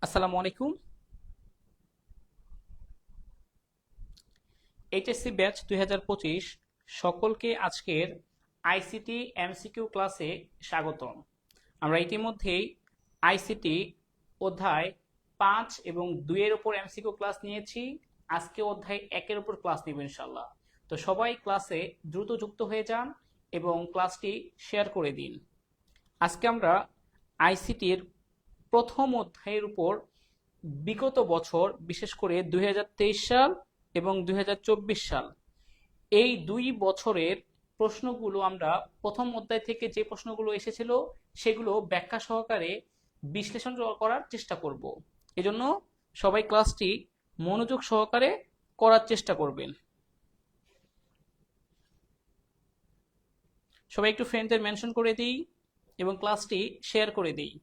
আসসালামু আলাইকুম। HSC batch 2025 সকলকে আজকের আইসিটি এমসিকিউ ক্লাসে স্বাগতম। আমরা ইতিমধ্যেই আইসিটি অধ্যায় 5 এবং 2 এর উপর এমসিকিউ ক্লাস নিয়েছি। আজকে অধ্যায় 1 এর উপর ক্লাস নিব ইনশাআল্লাহ। তো সবাই ক্লাসে দ্রুত যুক্ত হয়ে যান এবং ক্লাসটি শেয়ার করে দিন। আজকে আমরা আইসিটির প্রথম অধ্যায়ের উপর বিগত বছর বিশেষ করে 2023 সাল এবং 2024 সাল এই দুই বছরের প্রশ্নগুলো আমরা প্রথম অধ্যায় থেকে যে প্রশ্নগুলো এসেছিল সেগুলো ব্যাখ্যা সহকারে বিশ্লেষণ করার চেষ্টা করব। এজন্য সবাই ক্লাসটি মনোযোগ সহকারে করার চেষ্টা করবেন। সবাই একটু ফ্রেন্ডদের মেনশন করে দিই এবং ক্লাসটি শেয়ার করে দিই।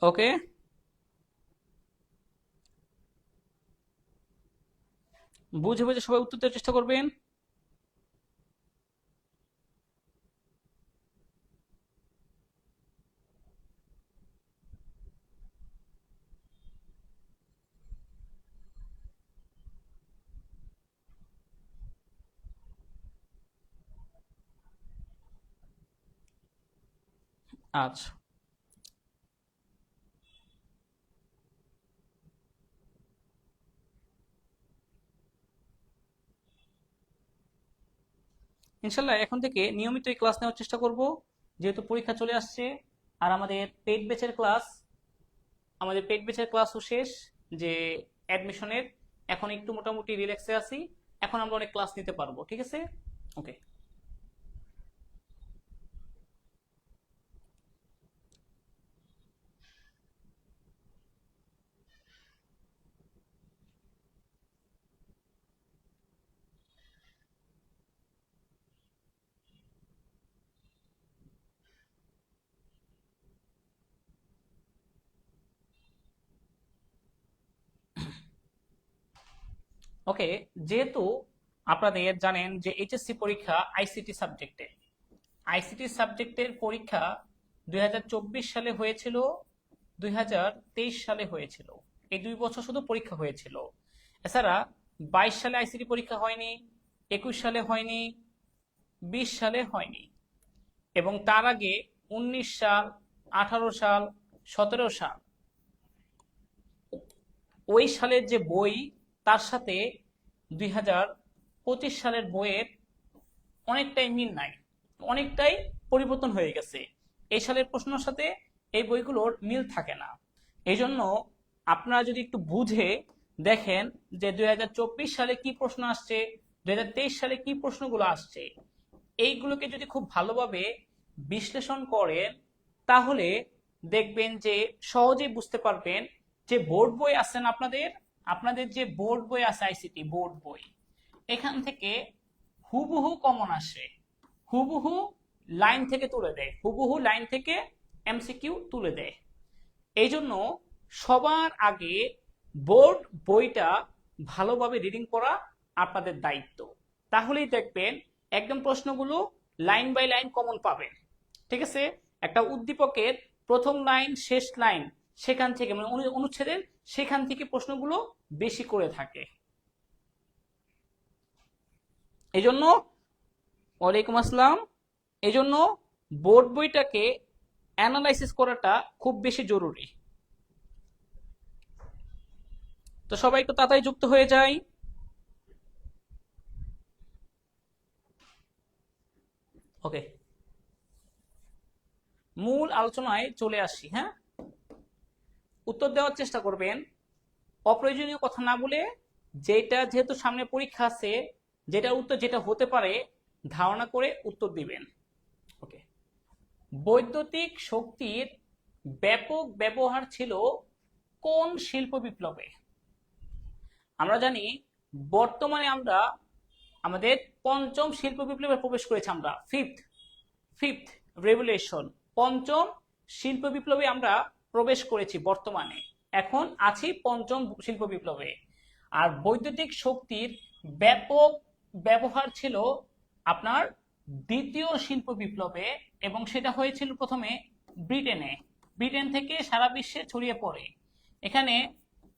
ওকে, বুঝে বুঝে সবাই উত্তর দেওয়ার চেষ্টা করবেন। আচ্ছা, ইনশাল্লাহ এখন থেকে নিয়মিত এই ক্লাস নেওয়ার চেষ্টা করব, যেহেতু পরীক্ষা চলে আসছে। আর আমাদের পেইড ব্যাচের ক্লাসও শেষ, যে অ্যাডমিশনের। এখন একটু মোটামুটি রিল্যাক্সে আছি, এখন আমরা অনেক ক্লাস নিতে পারবো। ঠিক আছে, ওকে। ওকে, যেহেতু আপনাদের জানেন যে এইচএসসি পরীক্ষা আইসিটি সাবজেক্টের পরীক্ষা 2024 সালে হয়েছিল, 2023 সালে হয়েছিল। এই 2 বছর শুধু পরীক্ষা হয়েছিল। এছাড়া 22 সালে আইসিটি পরীক্ষা হয়নি, 21 সালে হয়নি, 20 সালে হয়নি, এবং তার আগে 19 সাল, 18 সাল, 17 সাল ওই সালের যে বই তার সাথে 2025 সালের বইয়ের অনেকটাই মিল নাই, অনেকটাই পরিবর্তন হয়ে গেছে। এই সালের প্রশ্নের সাথে এই বইগুলোর মিল থাকে না। এই জন্য আপনারা যদি একটু বুঝে দেখেন যে 2024 সালে কি প্রশ্ন আসছে, 2023 সালে কি প্রশ্নগুলো আসছে, এইগুলোকে যদি খুব ভালোভাবে বিশ্লেষণ করেন তাহলে দেখবেন যে সহজেই বুঝতে পারবেন যে বোর্ড বই আছেন আপনাদের যে বোর্ড বই আছে, আইসিটি বোর্ড বই, এখান থেকে হুবহু কমন আসে, হুবহু লাইন থেকে তুলে দেয়, হুবহু লাইন থেকে এমসিকিউ তুলে দেয়। এই জন্য সবার আগে বোর্ড বইটা ভালোভাবে রিডিং করা আপনাদের দায়িত্ব। তাহলেই দেখবেন একদম প্রশ্নগুলো লাইন বাই লাইন কমন পাবেন। ঠিক আছে, একটা উদ্দীপকের প্রথম লাইন শেষ লাইন সেখান থেকে, মানে অনুচ্ছেদের সেখান থেকে প্রশ্নগুলো বেশি করে থাকে। এই জন্য, ওয়ালাইকুম আসসালাম, এই জন্য বোর্ড বইটাকে অ্যানালাইসিস করাটা খুব বেশি জরুরি। তো সবাই একটু তাড়াতাড়ি যুক্ত হয়ে যায়। ওকে, মূল আলোচনায় চলে আসি। হ্যাঁ, উত্তর দেওয়ার চেষ্টা করবেন, অপ্রয়োজনীয় কথা না বলে, যেটা যেহেতু সামনে পরীক্ষা আছে, যেটার উত্তর যেটা হতে পারে ধারণা করে উত্তর দিবেন। ওকে, বৈদ্যুতিক শক্তির ব্যাপক ব্যবহার ছিল কোন শিল্প বিপ্লবে? আমরা জানি বর্তমানে আমাদের পঞ্চম শিল্প বিপ্লবে প্রবেশ করেছি আমরা, ফিফথ রেভলিউশন, পঞ্চম শিল্প বিপ্লবে আমরা প্রবেশ করেছি বর্তমানে। এখন আছি পঞ্চম শিল্প বিপ্লবে। আর বৈদ্যুতিক শক্তির ব্যাপক ব্যবহার ছিল আপনার দ্বিতীয় শিল্প বিপ্লবে, এবং সেটা হয়েছিল প্রথমে ব্রিটেন থেকে সারা বিশ্বে ছড়িয়ে পড়ে। এখানে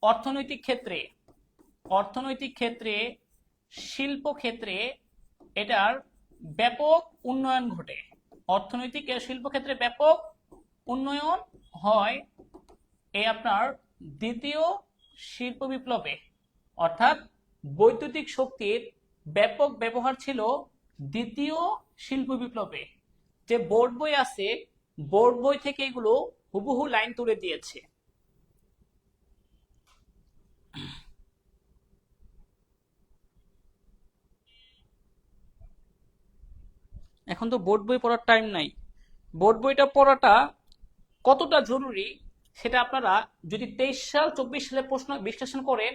অর্থনৈতিক ক্ষেত্রে শিল্প ক্ষেত্রে এটার ব্যাপক উন্নয়ন ঘটে। অর্থনৈতিক শিল্প ক্ষেত্রে ব্যাপক উন্নয়ন হয় এই আপনার দ্বিতীয় শিল্প বিপ্লবে, অর্থাৎ বৈদ্যুতিক শক্তির ব্যাপক ব্যবহার ছিল দ্বিতীয় শিল্প বিপ্লবে। যে বোর্ড বই আছে, বোর্ড বই থেকে এগুলো হুবহু লাইন তুলে দিয়েছে। এখন তো বোর্ড বই পড়ার টাইম নাই। বোর্ড বইটা পড়াটা কতটা জরুরি সেটা আপনারা যদি 23 সাল 24 সালের প্রশ্ন বিশ্লেষণ করেন,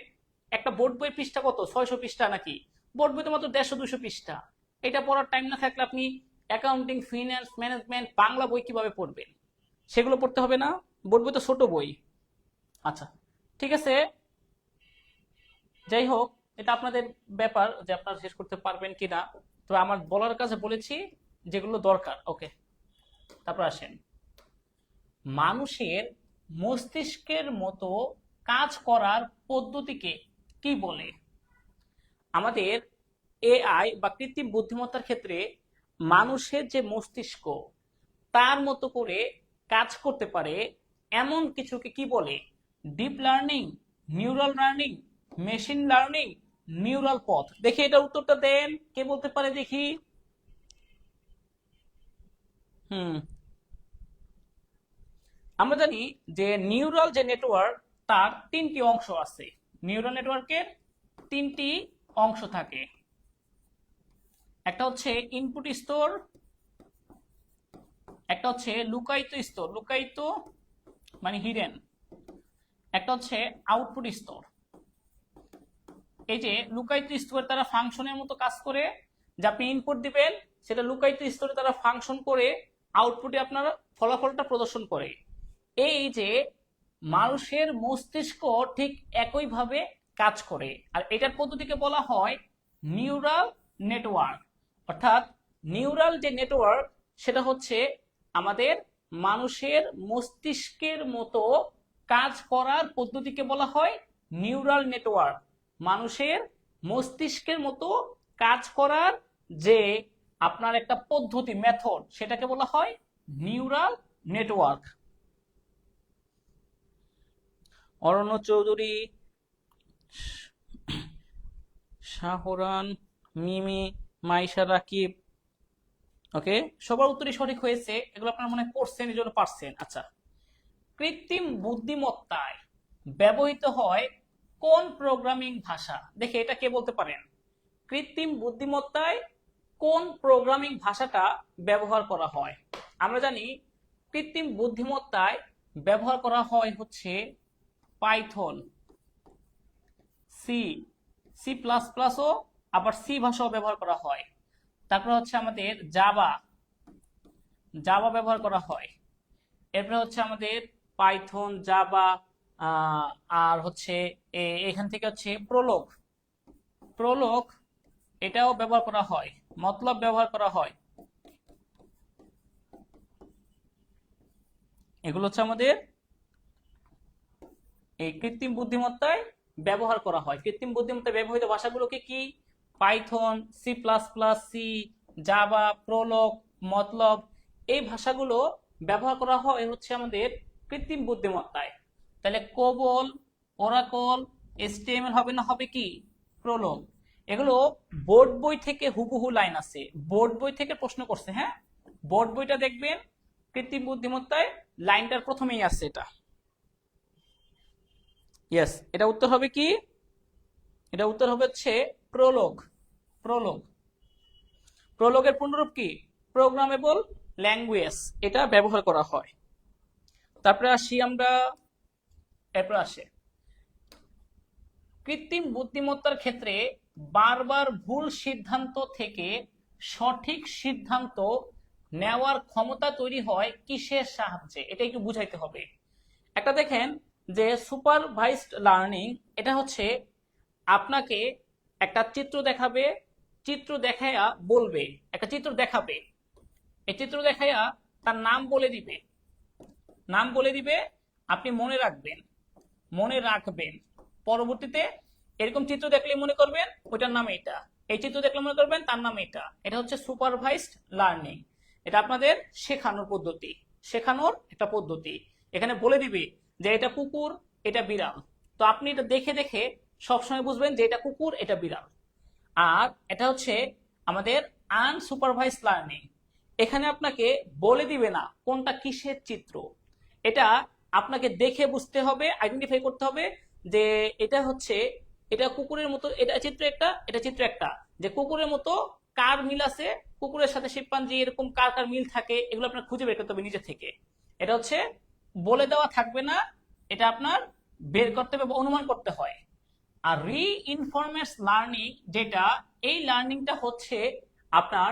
একটা বোর্ড বই পৃষ্ঠা কত, 600 পৃষ্ঠা নাকি? বোর্ড বই তো মাত্র 150-200 পৃষ্ঠা। এটা পড়ার টাইম না থাকলে আপনি অ্যাকাউন্টিং, ফিন্যান্স, ম্যানেজমেন্ট, বাংলা বই কিভাবে পড়বেন? সেগুলো পড়তে হবে না? বোর্ড বই তো ছোট বই। আচ্ছা, ঠিক আছে, যাই হোক, এটা আপনাদের ব্যাপার যে আপনারা শেষ করতে পারবেন কিনা। তো আমার বলার কাছে বলেছি যেগুলো দরকার। ওকে, তারপর আসেন, মানুষের মস্তিষ্কের মতো কাজ করার পদ্ধতিকে কি বলে? আমাদের এআই বা কৃত্রিম বুদ্ধিমত্তার ক্ষেত্রে মানুষের যে মস্তিষ্ক তার মতো করে কাজ করতে পারে এমন কিছুকে কি বলে? Deep learning, neural learning, machine learning, neural পথ। দেখি এটা উত্তরটা দেন, কে বলতে পারে দেখি। আমরা জানি যে নিউরাল যে নেটওয়ার্ক তার 3টি অংশ আছে। নিউরাল নেটওয়ার্কের 3টি অংশ থাকে। একটা হচ্ছে ইনপুট স্তর, একটা হচ্ছে লুকায়িত স্তর, লুকায়িত মানে হিডেন, একটা হচ্ছে আউটপুট স্তর। এই যে লুকায়িত স্তরে তারা ফাংশনের মতো কাজ করে, যা আপনি ইনপুট দিবেন সেটা লুকায়িত স্তরে তারা ফাংশন করে আউটপুটে আপনার ফলাফলটা প্রদর্শন করে। এই যে মানুষের মস্তিষ্ক ঠিক একইভাবে কাজ করে, আর এটার পদ্ধতিকে বলা হয় নিউরাল নেটওয়ার্ক। অর্থাৎ নিউরাল যে নেটওয়ার্ক সেটা হচ্ছে আমাদের মানুষের মস্তিষ্কের মতো কাজ করার পদ্ধতিকে বলা হয় নিউরাল নেটওয়ার্ক। মানুষের মস্তিষ্কের মতো কাজ করার যে আপনার একটা পদ্ধতি, মেথড, সেটাকে বলা হয় নিউরাল নেটওয়ার্ক। অরণ্য চৌধুরী, শাহরান, মিমি, মাইশা, রাকিব, ওকে, সবার উত্তরই সঠিক হয়েছে। এগুলো আপনারা মনে পড়ছেন, এই জন্য পারছেন। আচ্ছা, কৃত্রিম বুদ্ধিমত্তায় ব্যবহৃত হয় কোন প্রোগ্রামিং ভাষা? দেখে এটা কে বলতে পারেন? কৃত্রিম বুদ্ধিমত্তায় কোন প্রোগ্রামিং ভাষাটা ব্যবহার করা হয়? আমরা জানি কৃত্রিম বুদ্ধিমত্তায় ব্যবহার করা হয় হচ্ছে পাইথন, সি প্লাস প্লাসও, আবার সি ভাষাও ব্যবহার করা হয়। তারপরে হচ্ছে আমাদের জাভা ব্যবহার করা হয়। এরপরে হচ্ছে আমাদের পাইথন, জাভা, আর হচ্ছে এখান থেকে হচ্ছে প্রোলগ এটাও ব্যবহার করা হয়, মতলব ব্যবহার করা হয়। এগুলো হচ্ছে আমাদের এই কৃত্রিম বুদ্ধিমত্তায় ব্যবহার করা হয়। কৃত্রিম বুদ্ধিমত্তায় ব্যবহৃত ভাষাগুলোকে কি? Python, C plus plus, C, Java, Prolog, MATLAB, এই ভাষাগুলো ব্যবহার করা হয় হচ্ছে আমাদের কৃত্রিম বুদ্ধিমত্তায়। তাহলে কোবল, ওরাকল, HTML হবে না, হবে কি? প্রোলগ। এগুলো বোর্ড বই থেকে হুবহু লাইন আছে, বোর্ড বই থেকে প্রশ্ন করছে। হ্যাঁ, বোর্ড বইটা দেখবেন, কৃত্রিম বুদ্ধিমত্তায় লাইনটার প্রথমেই আছে এটা। ইয়েস, এটা উত্তর হবে কি? এটা উত্তর হবে হচ্ছে প্রোলগ। প্রোলগের পূর্ণরূপ কি? Programmable language. এটা ব্যবহার করা হয়। তারপরে আসি আমরা, এরপর আসে কৃত্রিম বুদ্ধিমত্তার ক্ষেত্রে বারবার ভুল সিদ্ধান্ত থেকে সঠিক সিদ্ধান্ত নেওয়ার ক্ষমতা তৈরি হয় কিসের সাহায্যে, এটা একটু বুঝাইতে হবে। একটা দেখেন যে সুপারভাইজড লার্নিং, এটা হচ্ছে আপনাকে একটা চিত্র দেখাবে, চিত্র দেখায়া বলবে, একটা চিত্র দেখাবে, এই চিত্র দেখায়া তার নাম বলে দিবে, নাম বলে দিবে, আপনি মনে রাখবেন, মনে রাখবেন, পরবর্তীতে এরকম চিত্র দেখলে মনে করবেন ওইটার নাম এটা, এই চিত্র দেখলে মনে করবেন তার নাম এটা। এটা হচ্ছে সুপারভাইজড লার্নিং, এটা আপনাদের শেখানোর পদ্ধতি, শেখানোর একটা পদ্ধতি। এখানে বলে দিবে যে এটা কুকুর, এটা বিড়াল, তো আপনি এটা দেখে দেখে সবসময় বুঝবেন যে এটা কুকুর, এটা বিড়াল। আর এটা হচ্ছে আমাদের আনসুপারভাইজড লার্নিং, এখানে আপনাকে বলে দিবে না কোনটা কিসের চিত্র, এটা আপনাকে দেখে বুঝতে হবে, আইডেন্টিফাই করতে হবে যে এটা হচ্ছে, এটা কুকুরের মতো, এটা চিত্র একটা, এটা চিত্র একটা, যে কুকুরের মতো কার মিল আছে, কুকুরের সাথে শিম্পাঞ্জি এরকম কার কার মিল থাকে, এগুলো আপনার খুঁজে বের করতে হবে নিজে থেকে। এটা হচ্ছে বলে দেওয়া থাকবে না, এটা আপনার বের করতে হবে বা অনুমান করতে হয়। আর রিইনফরমেন্স লার্নিং যেটা, এই লার্নিংটা হচ্ছে আপনার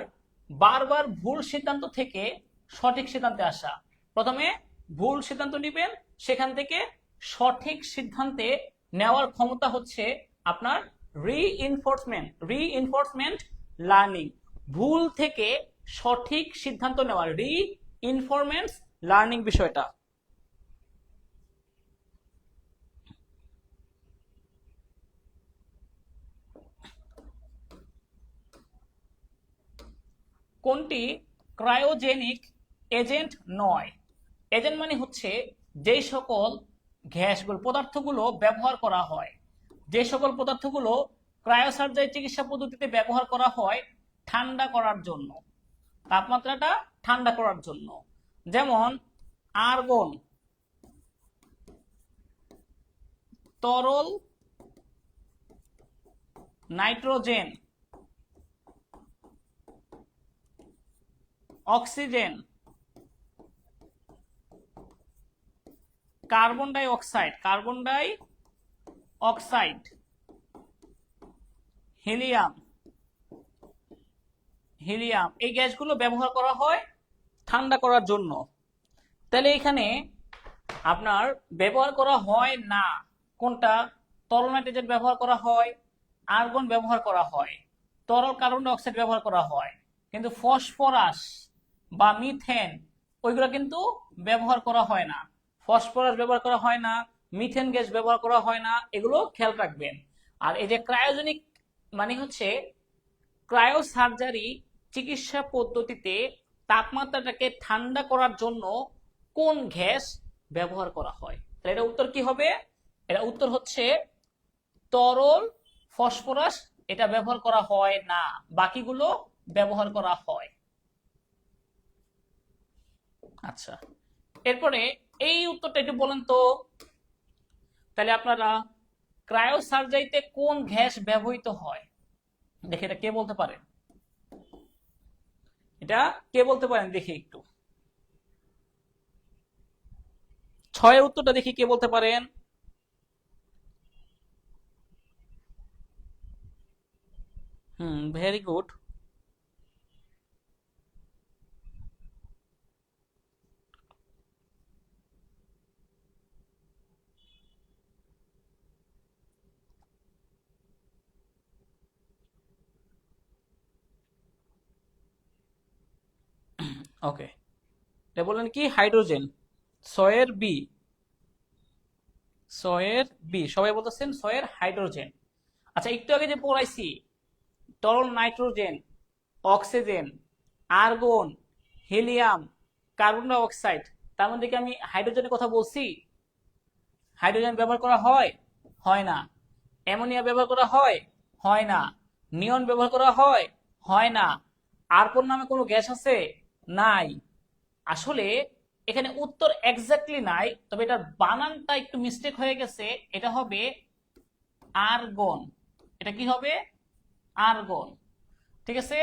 বারবার ভুল সিদ্ধান্ত থেকে সঠিক সিদ্ধান্তে আসা। প্রথমে ভুল সিদ্ধান্ত নেবেন, সেখান থেকে সঠিক সিদ্ধান্তে নেওয়ার ক্ষমতা হচ্ছে আপনার রিইনফোর্সমেন্ট লার্নিং। ভুল থেকে সঠিক সিদ্ধান্ত নেওয়া, রিইনফরমেন্স লার্নিং বিষয়টা। কোনটি ক্রায়োজেনিক এজেন্ট নয়? এজেন্ট মানে হচ্ছে যে সকল গ্যাসগুলো, পদার্থগুলো ব্যবহার করা হয়, যে সকল পদার্থগুলো ক্রায়োসার্জারি চিকিৎসা পদ্ধতিতে ব্যবহার করা হয় ঠান্ডা করার জন্য, তাপমাত্রাটা ঠান্ডা করার জন্য। যেমন আর্গন, তরল nitrogen, oxygen, carbon die oxide, helium, এই গ্যাসগুলো ব্যবহার করা হয় ঠান্ডা করার জন্য। তাহলে এখানে আপনার ব্যবহার করা হয় না কোনটা, তরল নাইট্রোজেন ব্যবহার করা হয়, আর্গন ব্যবহার করা হয়, তরল কার্বন ডাই অক্সাইড ব্যবহার করা হয়, কিন্তু ফসফরাস বা মিথেন ওইগুলো কিন্তু ব্যবহার করা হয় না, ফসফরাস ব্যবহার করা হয় না, মিথেন গ্যাস ব্যবহার করা হয় না, এগুলো খেয়াল রাখবেন। আর এই যে ক্রায়োজেনিক মানে হচ্ছে ক্রায়োসার্জারি চিকিৎসা পদ্ধতিতে তাপমাত্রাটাকে ঠান্ডা করার জন্য কোন গ্যাস ব্যবহার করা হয়, তাহলে এটা উত্তর কি হবে? এটা উত্তর হচ্ছে তরল ফসফরাস, এটা ব্যবহার করা হয় না, বাকিগুলো ব্যবহার করা হয়। আচ্ছা, এরপরে এই উত্তরটা একটু বলেন তো, তাহলে আপনারা ক্রায়োসার্জারিতে কোন গ্যাস ব্যবহৃত হয়, দেখে এটা কে বলতে পারেন, এটা কে বলতে পারেন দেখি একটু, 6 উত্তরটা দেখি কে বলতে পারেন। Very good. ওকে, এটা বললেন কি হাইড্রোজেন, 6 বি, 6 বি, সবাই বলতেছেন 6 হাইড্রোজেন। আচ্ছা, একটু আগে যে পড়াইছি তরল nitrogen, oxygen, argon, helium, carbon dioxide, তার মধ্যে কি আমি হাইড্রোজেনের কথা বলছি? হাইড্রোজেন ব্যবহার করা হয়? হয় না। অ্যামোনিয়া ব্যবহার করা হয়? হয় না। নিয়ন ব্যবহার করা হয়? হয় না। আর্গন নামে কোনো গ্যাস আছে? নাই। আসলে এখানে উত্তর এক্স্যাক্টলি নাই, তবে এটার বানানটা একটু মিস্টেক হয়ে গেছে, এটা হবে আর্গন। এটা কি হবে? আর্গন। ঠিক আছে,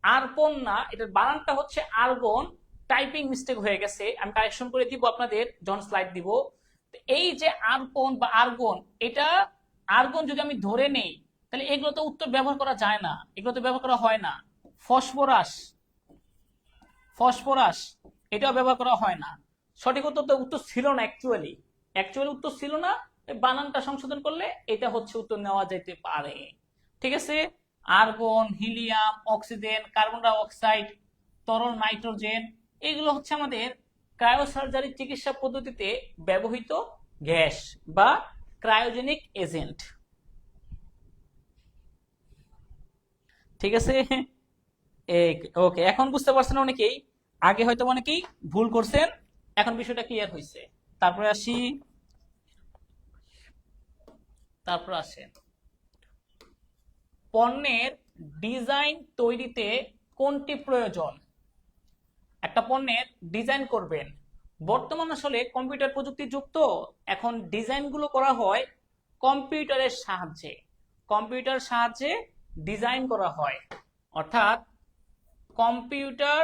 আর্গন না, এটার বানানটা হচ্ছে আর্গন, টাইপিং মিস্টেক হয়ে গেছে, আমি কারেকশন করে দিব আপনাদের যখন স্লাইড দিব। এই যে আর্গন বা আর্গন, এটা আর্গন যদি আমি ধরে নেই তাহলে এগুলো তো উত্তর ব্যবহার করা যায় না, এগুলো তো ব্যবহার করা হয় না। ফসফরাস, ফসফরাস এটাও ব্যবহার করা হয় না। সঠিক উত্তর তো উত্তর ছিল না, অ্যাকচুয়ালি উত্তর ছিল না। বানানটা সংশোধন করলে এটা হচ্ছে উত্তর নেওয়া যেতে পারে। ঠিক আছে, argon, helium, oxygen, carbon die oxide, তরল নাইট্রোজেন, এগুলো হচ্ছে আমাদের ক্রায়োসার্জারি চিকিৎসা পদ্ধতিতে ব্যবহৃত গ্যাস বা ক্রায়োজেনিক এজেন্ট। ঠিক আছে, ওকে, এখন বুঝতে পারছেন অনেকেই, আগে হয়তো অনেকেই ভুল করছেন, এখন বিষয়টা ক্লিয়ার হয়েছে। তারপরে আসেন পণ্যের ডিজাইন তৈরিতে কোনটি প্রয়োজন? একটা পণ্যের ডিজাইন করবেন, বর্তমান আসলে কম্পিউটার প্রযুক্তি যুক্ত, এখন ডিজাইন গুলো করা হয় কম্পিউটারের সাহায্যে, কম্পিউটার সাহায্যে ডিজাইন করা হয়, অর্থাৎ computer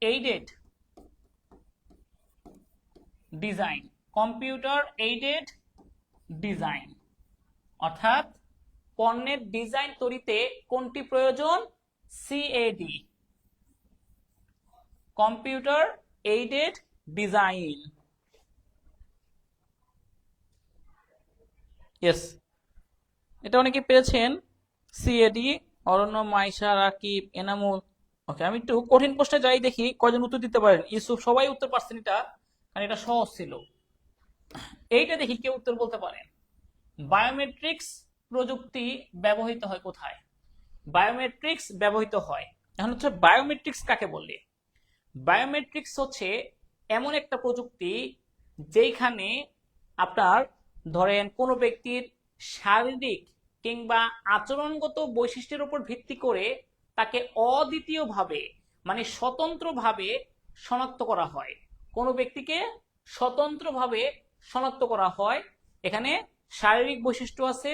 aided design, computer aided design, অর্থাৎ পণ্যের ডিজাইন তৈরিতে কোনটি প্রয়োজন? C A D, computer aided design. Yes, এটা অনেকে পেয়েছেন। সিএডি, অরণ্য, মাইশা, রাকিব, এনামুল। ওকে, আমি একটু কঠিন প্রশ্নে যাই, দেখি কয়জন উত্তর দিতে পারেন। ইউসুফ, সবাই উত্তর পারছেন এটা, কারণ এটা সহজ ছিল। এইটা দেখি কে উত্তর বলতে পারেন। বায়োমেট্রিক্স প্রযুক্তি ব্যবহৃত হয় কোথায়? বায়োমেট্রিক্স ব্যবহৃত হয়, এখন হচ্ছে বায়োমেট্রিক্স কাকে বলে? বায়োমেট্রিক্স হচ্ছে এমন একটা প্রযুক্তি যেখানে আপনার ধরেন কোনো ব্যক্তির শারীরিক কিংবা আচরণগত বৈশিষ্ট্যের উপর ভিত্তি করে তাকে অদ্বিতীয়ভাবে মানে স্বতন্ত্রভাবে শনাক্ত করা হয়, কোনো ব্যক্তিকে স্বতন্ত্রভাবে শনাক্ত করা হয়। এখানে শারীরিক বৈশিষ্ট্য আছে,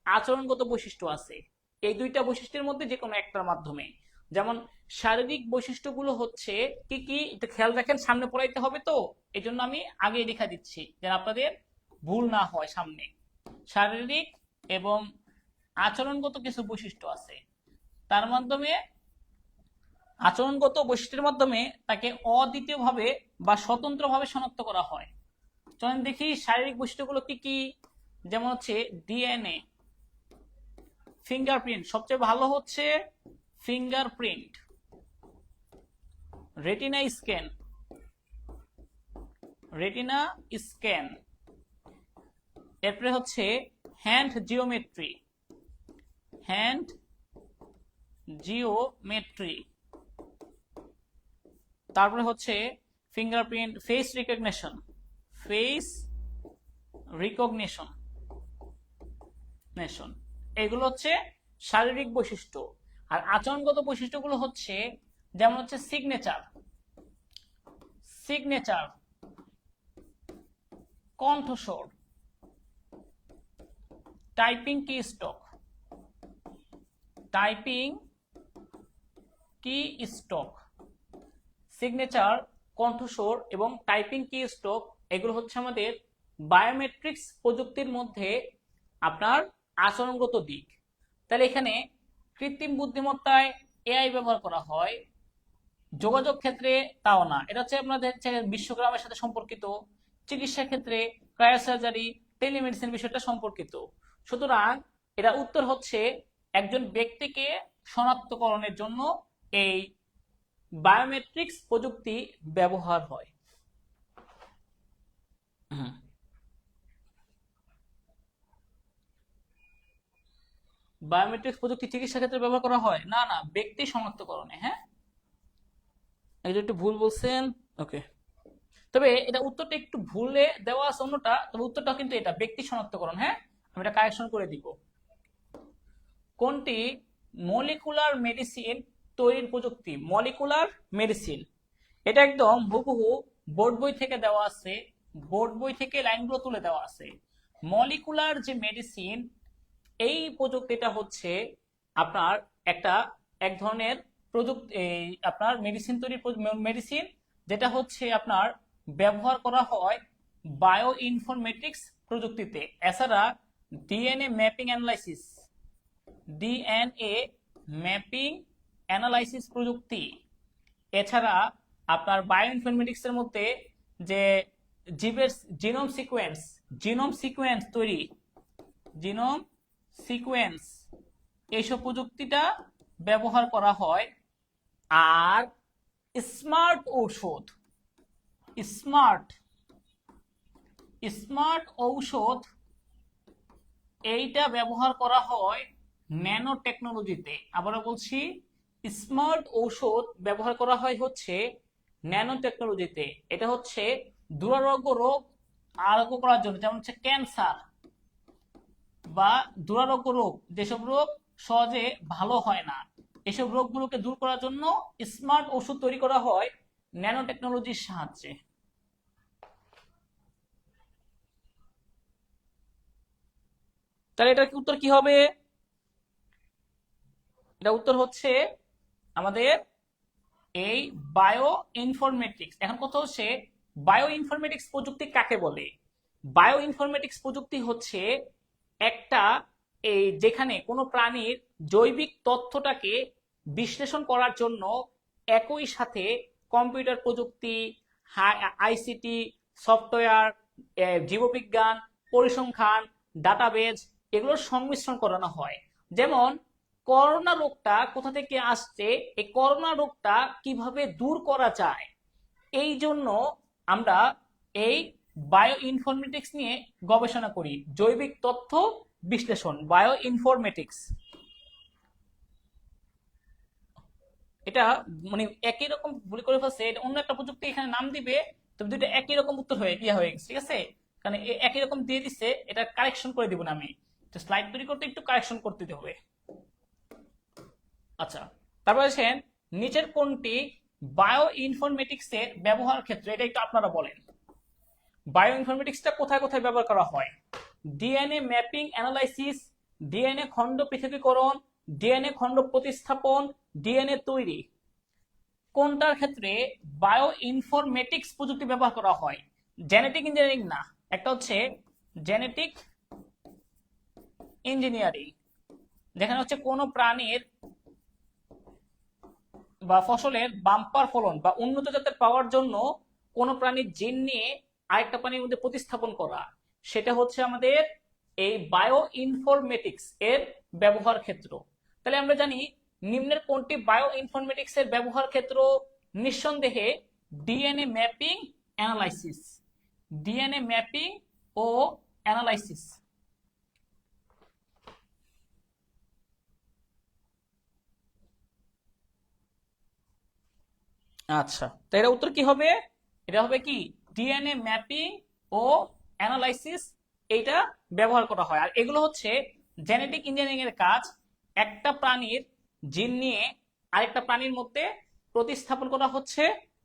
আচরণগত বৈশিষ্ট্য আছে, এই দুইটা বৈশিষ্ট্যের মধ্যে যে কোনো একটার মাধ্যমে। যেমন শারীরিক বৈশিষ্ট্যগুলো হচ্ছে কি কি, একটু খেয়াল রাখেন, সামনে পড়াইতে হবে তো এই জন্য আমি আগে লেখা দিচ্ছি যেন আপনাদের ভুল না হয়। সামনে শারীরিক এবং আচরণগত কিছু বৈশিষ্ট্য আছে, তার মাধ্যমে আচরণগত বৈশিষ্ট্যের মাধ্যমে তাকে অদ্বিতীয়ভাবে বা স্বতন্ত্রভাবে শনাক্ত করা হয়। চলেন দেখি শারীরিক বৈশিষ্ট্যগুলো কি কি। যেমন হচ্ছে ডিএনএ, ফিঙ্গারপ্রিন্ট, সবচেয়ে ভালো হচ্ছে fingerprint, retina scan, retina scan, এরপরে হচ্ছে হ্যান্ড জিওমেট্রি, হ্যান্ড জিওমেট্রি, তারপরে হচ্ছে fingerprint, face recognition, face recognition, এগুলো হচ্ছে শারীরিক বৈশিষ্ট্য। আর আচরণগত বৈশিষ্ট্যগুলো হচ্ছে যেমন হচ্ছে সিগনেচার, সিগনেচার, কণ্ঠস্বর, টাইপিং কি স্ট্রোক, টাইপিং কি স্ট্রোক, সিগনেচার, কণ্ঠস্বর এবং টাইপিং কি স্ট্রোক, এগুলো হচ্ছে আমাদের বায়োমেট্রিক্স প্রযুক্তির মধ্যে আপনার আচরণগত দিক। তাহলে এখানে কৃত্রিম বুদ্ধিমত্তায় এআই ব্যবহার করা হয়, যোগাযোগ ক্ষেত্রে তাও না, এটা হচ্ছে আপনাদের বিশ্বগ্রামের সাথে সম্পর্কিত, চিকিৎসা ক্ষেত্রে ক্রায়োসার্জারি, টেলিমেডিসিন বিষয়টা সম্পর্কিত। সুতরাং এটা উত্তর হচ্ছে একজন ব্যক্তিকে শনাক্তকরণের জন্য এই বায়োমেট্রিক্স প্রযুক্তি ব্যবহার হয়। বায়োমেট্রিক্স প্রযুক্তি চিকিৎসা ক্ষেত্রে ব্যবহার করা হয় না, না, ব্যক্তি শনাক্তকরণে। হ্যাঁ, একটু ভুল বলছেন। ওকে, তবে এটা উত্তরটা একটু ভুলে দেওয়া আছে অন্যটা, তবে উত্তরটা কিন্তু এটা ব্যক্তি শনাক্তকরণ। হ্যাঁ, আমি এটা কারেকশন করে দিব। কোনটি মলিকুলার মেডিসিন তৈরির প্রযুক্তি? মলিকুলার মেডিসিন, এটা একদম হুবহু বোর্ড বই থেকে দেওয়া আছে, বোর্ড বই থেকে লাইনগুলো তুলে দেওয়া আছে। মলিকুলার যে মেডিসিন, এই প্রযুক্তিটা হচ্ছে আপনার এক ধরনের প্রযুক্তি, আপনার মেডিসিন তৈরির মেডিসিন, যেটা হচ্ছে আপনার ব্যবহার করা হয় বায়ো ইনফরমেটিক্স প্রযুক্তিতে। এছাড়া DNA mapping analysis, DNA mapping analysis প্রযুক্তি। এছাড়া আপনার বায়োইনফরমেটিক্স এর মধ্যে যে জীবের জিনোম সিকোয়েন্স তৈরি, জিনোম সিকোয়েন্স, এইসব প্রযুক্তিটা ব্যবহার করা হয়। আর স্মার্ট ঔষধ, স্মার্ট ঔষধ এইটা ব্যবহার করা হয় ন্যানো টেকনোলজিতে। আবারও বলছি, স্মার্ট ঔষধ ব্যবহার করা হয় হচ্ছে ন্যানো টেকনোলজিতে। এটা হচ্ছে দুরারোগ্য রোগ আরোগ্য করার জন্য, যেমন হচ্ছে ক্যান্সার বা দুরারোগ্য রোগ, যেসব রোগ সহজে ভালো হয় না, এসব রোগগুলোকে দূর করার জন্য স্মার্ট ওষুধ তৈরি করা হয় ন্যানো টেকনোলজির সাহায্যে। তাহলে এটার উত্তর কি হবে? এটা উত্তর হচ্ছে আমাদের এই বায়ো ইনফরমেটিক্স। এখন কথা হচ্ছে বায়ো ইনফরমেটিক্স প্রযুক্তি কাকে বলে? বায়ো ইনফরমেটিক্স প্রযুক্তি হচ্ছে একটা যেখানে কোনো প্রাণীর জৈবিক তথ্যটাকে বিশ্লেষণ করার জন্য একই সাথে কম্পিউটার প্রযুক্তি, আইসিটি, সফটওয়্যার, জীববিজ্ঞান, পরিসংখ্যান, ডাটাবেজ এগুলোর সংমিশ্রণ করানো হয়। যেমন করোনা রোগটা কোথা থেকে আসছে, এই করোনা রোগটা কিভাবে দূর করা যায়, এই জন্য আমরা এই বায়ো ইনফরমেটিক্স নিয়ে গবেষণা করি। জৈবিক তথ্য বিশ্লেষণ, বায়ো ইনফরমেটিক্স। এটা মানে একই রকম ভুল করে ফেলছে, এটা অন্য একটা প্রযুক্তি এখানে নাম দিবে, তবে দুইটা একই রকম উত্তর হয়ে গেছে, ঠিক আছে? কারণ একই রকম দিয়ে দিচ্ছে, এটা কারেকশন করে দিব না আমি, স্লাইড তৈরি করতে একটু কারেকশন করতে হবে। আচ্ছা, তারপর আসেন নিচের কোনটি বায়ো ইনফরমেটিক্স এর ব্যবহার ক্ষেত্র, এটা একটু আপনারা বলেন। বায়ো ইনফরমেটিক্সটা কোথায় কোথায় ব্যবহার করা হয়? ডিএনএ ম্যাপিং অ্যানালাইসিস, ডিএনএ খণ্ড পৃথকীকরণ, ডিএনএ খণ্ড প্রতিস্থাপন, ডিএনএ তৈরি। কোনটার ক্ষেত্রে বায়ো ইনফরমেটিক্স প্রযুক্তি ব্যবহার করা হয়? জেনেটিক ইঞ্জিনিয়ারিং না, একটা হচ্ছে জেনেটিক ইঞ্জিনিয়ারিং, যেখানে হচ্ছে কোনো প্রাণীর বা ফসলের বাম্পার ফলন বা উন্নত জাতের পাওয়ার জন্য কোনো প্রাণীর জিন নিয়ে আরেকটা প্রাণীর মধ্যে প্রতিস্থাপন করা, সেটা হচ্ছে আমাদের এই বায়ো ইনফরমেটিক্স এর ব্যবহার ক্ষেত্র। তাহলে আমরা জানি নিম্নের কোনটি বায়ো ইনফরমেটিক্স এর ব্যবহার ক্ষেত্র? নিঃসন্দেহে DNA mapping analysis, DNA mapping ও অ্যানালাইসিস। আচ্ছা, তো এটা উত্তর কি হবে? এটা হবে কি ডিএনএ ম্যাপিং ও অ্যানালাইসিস, এইটা ব্যবহার করা হয়। আর এগুলো হচ্ছে জেনেটিক ইঞ্জিনিয়ারিং এর কাজ। একটা প্রাণীর জিন নিয়ে আরেকটা প্রাণীর মধ্যে প্রতিস্থাপন করা হচ্ছে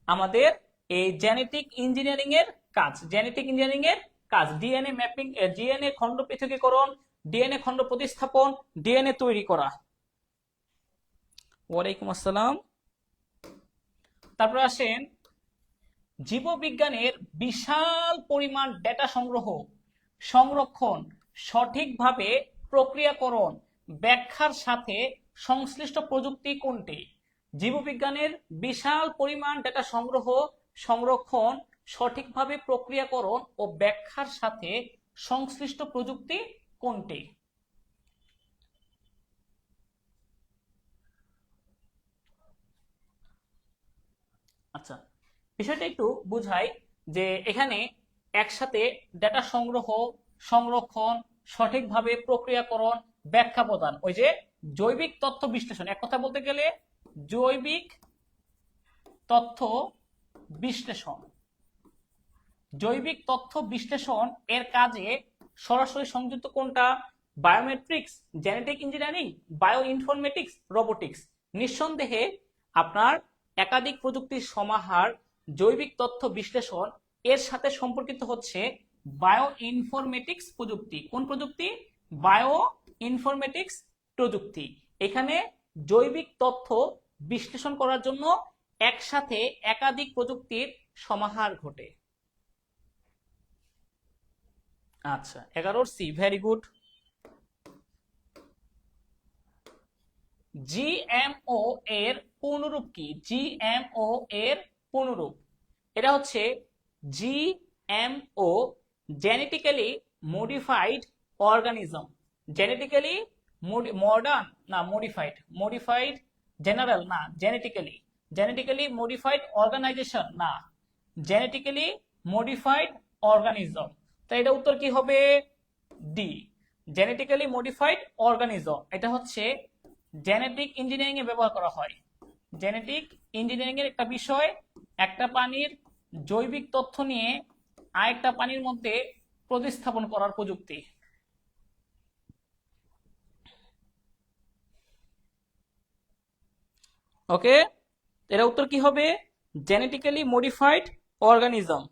আমাদের এই জেনেটিক ইঞ্জিনিয়ারিং এর কাজ। জেনেটিক ইঞ্জিনিয়ারিং এর কাজ ডিএনএ ম্যাপিং, ডিএনএ খণ্ড পৃথকীকরণ, ডিএনএ খণ্ড প্রতিস্থাপন, ডিএনএ তৈরি করা। ওয়ালাইকুম আসসালাম। তারপর আসেন জীববিজ্ঞানের বিশাল পরিমাণ ডেটা সংগ্রহ, সংরক্ষণ, সঠিকভাবে প্রক্রিয়াকরণ, ব্যাখ্যার সাথে সংশ্লিষ্ট প্রযুক্তি কোনটি? জীববিজ্ঞানের বিশাল পরিমাণ ডেটা সংগ্রহ, সংরক্ষণ, সঠিকভাবে প্রক্রিয়াকরণ ও ব্যাখ্যার সাথে সংশ্লিষ্ট প্রযুক্তি কোনটি? আচ্ছা, বিষয়টা একটু বুঝাই যে এখানে একসাথে ডেটা সংগ্রহ, সংরক্ষণ, সঠিকভাবে প্রক্রিয়াকরণ, ব্যাখ্যা প্রদান, ওই যে জৈবিক তথ্য বিশ্লেষণ, এক কথা বলতে গেলে জৈবিক তথ্য বিশ্লেষণ। জৈবিক তথ্য বিশ্লেষণ এর কাজে সরাসরি সংযুক্ত কোনটা? Biometrics, genetic engineering, bio informatics, robotics. নিঃসন্দেহে আপনার একাধিক প্রযুক্তির সমাহার জৈবিক তথ্য বিশ্লেষণ এর সাথে সম্পর্কিত হচ্ছে বায়ো ইনফরমেটিক্স প্রযুক্তি। কোন প্রযুক্তি? বায়ো ইনফরমেটিক্স প্রযুক্তি। এখানে জৈবিক তথ্য বিশ্লেষণ করার জন্য একসাথে একাধিক প্রযুক্তির সমাহার ঘটে। আচ্ছা, 11 সি, ভেরি গুড। জিএমও এর পূর্ণরূপ কি? জিএমও এর পূর্ণরূপ এটা হচ্ছে GMO, genetically modified organism. Genetically modern না মডিফাইড, মডিফাইড জেনারেল না, জেনেটিক্যালি, জেনেটিক্যালি মডিফাইড অর্গানাইজেশন না, জেনেটিক্যালি মডিফাইড অর্গানিজম। তাই এটা উত্তর কি হবে? D, genetically modified organism. এটা হচ্ছে জেনেটিক ইঞ্জিনিয়ারিং এ ব্যবহার করা হয়। জেনেটিক ইঞ্জিনিয়ারিং এর একটা বিষয়, একটা প্রাণীর জৈবিক তথ্য নিয়ে আরেকটা প্রাণীর মধ্যে প্রতিস্থাপন করার প্রযুক্তি। ওকে, এর উত্তর কি হবে? Genetically modified organism.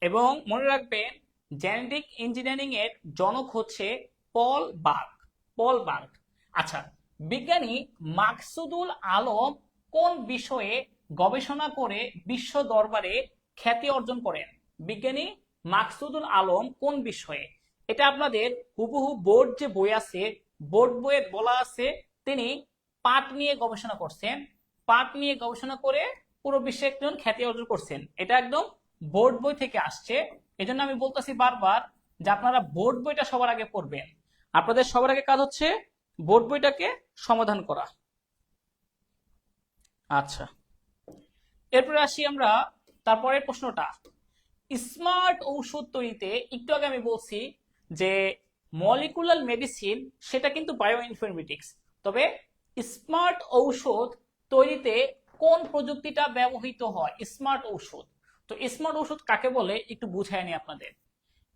এবং মনে রাখবেন জেনেটিক ইঞ্জিনিয়ারিং এর জনক হচ্ছে পল বার্গ। পল বার্গ। আচ্ছা, বিজ্ঞানী মাকসুদুল আলম কোন বিষয়ে গবেষণা করে বিশ্ব দরবারে খ্যাতি অর্জন করেন? বিজ্ঞানী মাকসুদুল আলম কোন বিষয়ে? এটা আপনাদের হুবহু বোর্ড যে বই আছে, বোর্ড বইয়ে বলা আছে তিনি পাট নিয়ে গবেষণা করছেন। পাট নিয়ে গবেষণা করে পুরো বিশ্বে একজন খ্যাতি অর্জন করছেন। এটা একদম বোর্ড বই থেকে আসছে। এজন্য আমি বলতেছি বারবার যে আপনারা বোর্ড বইটা সবার আগে পড়বেন। আপনাদের সবার আগে কাজ হচ্ছে বোর্ড বইটাকে সমাধান করা। আচ্ছা, এরপরে আসি আমরা তারপরের প্রশ্নটা। স্মার্ট ঔষধ তৈরিতে একটু আগে আমি বলছি যে মলিকুলার মেডিসিন সেটা কিন্তু বায়ো ইনফরমেটিক্স, তবে স্মার্ট ঔষধ তৈরিতে কোন প্রযুক্তিটা ব্যবহৃত হয়? স্মার্ট ঔষধ। তো স্মার্ট ঔষধ কাকে বলে একটু বুঝায় নি আপনাদের।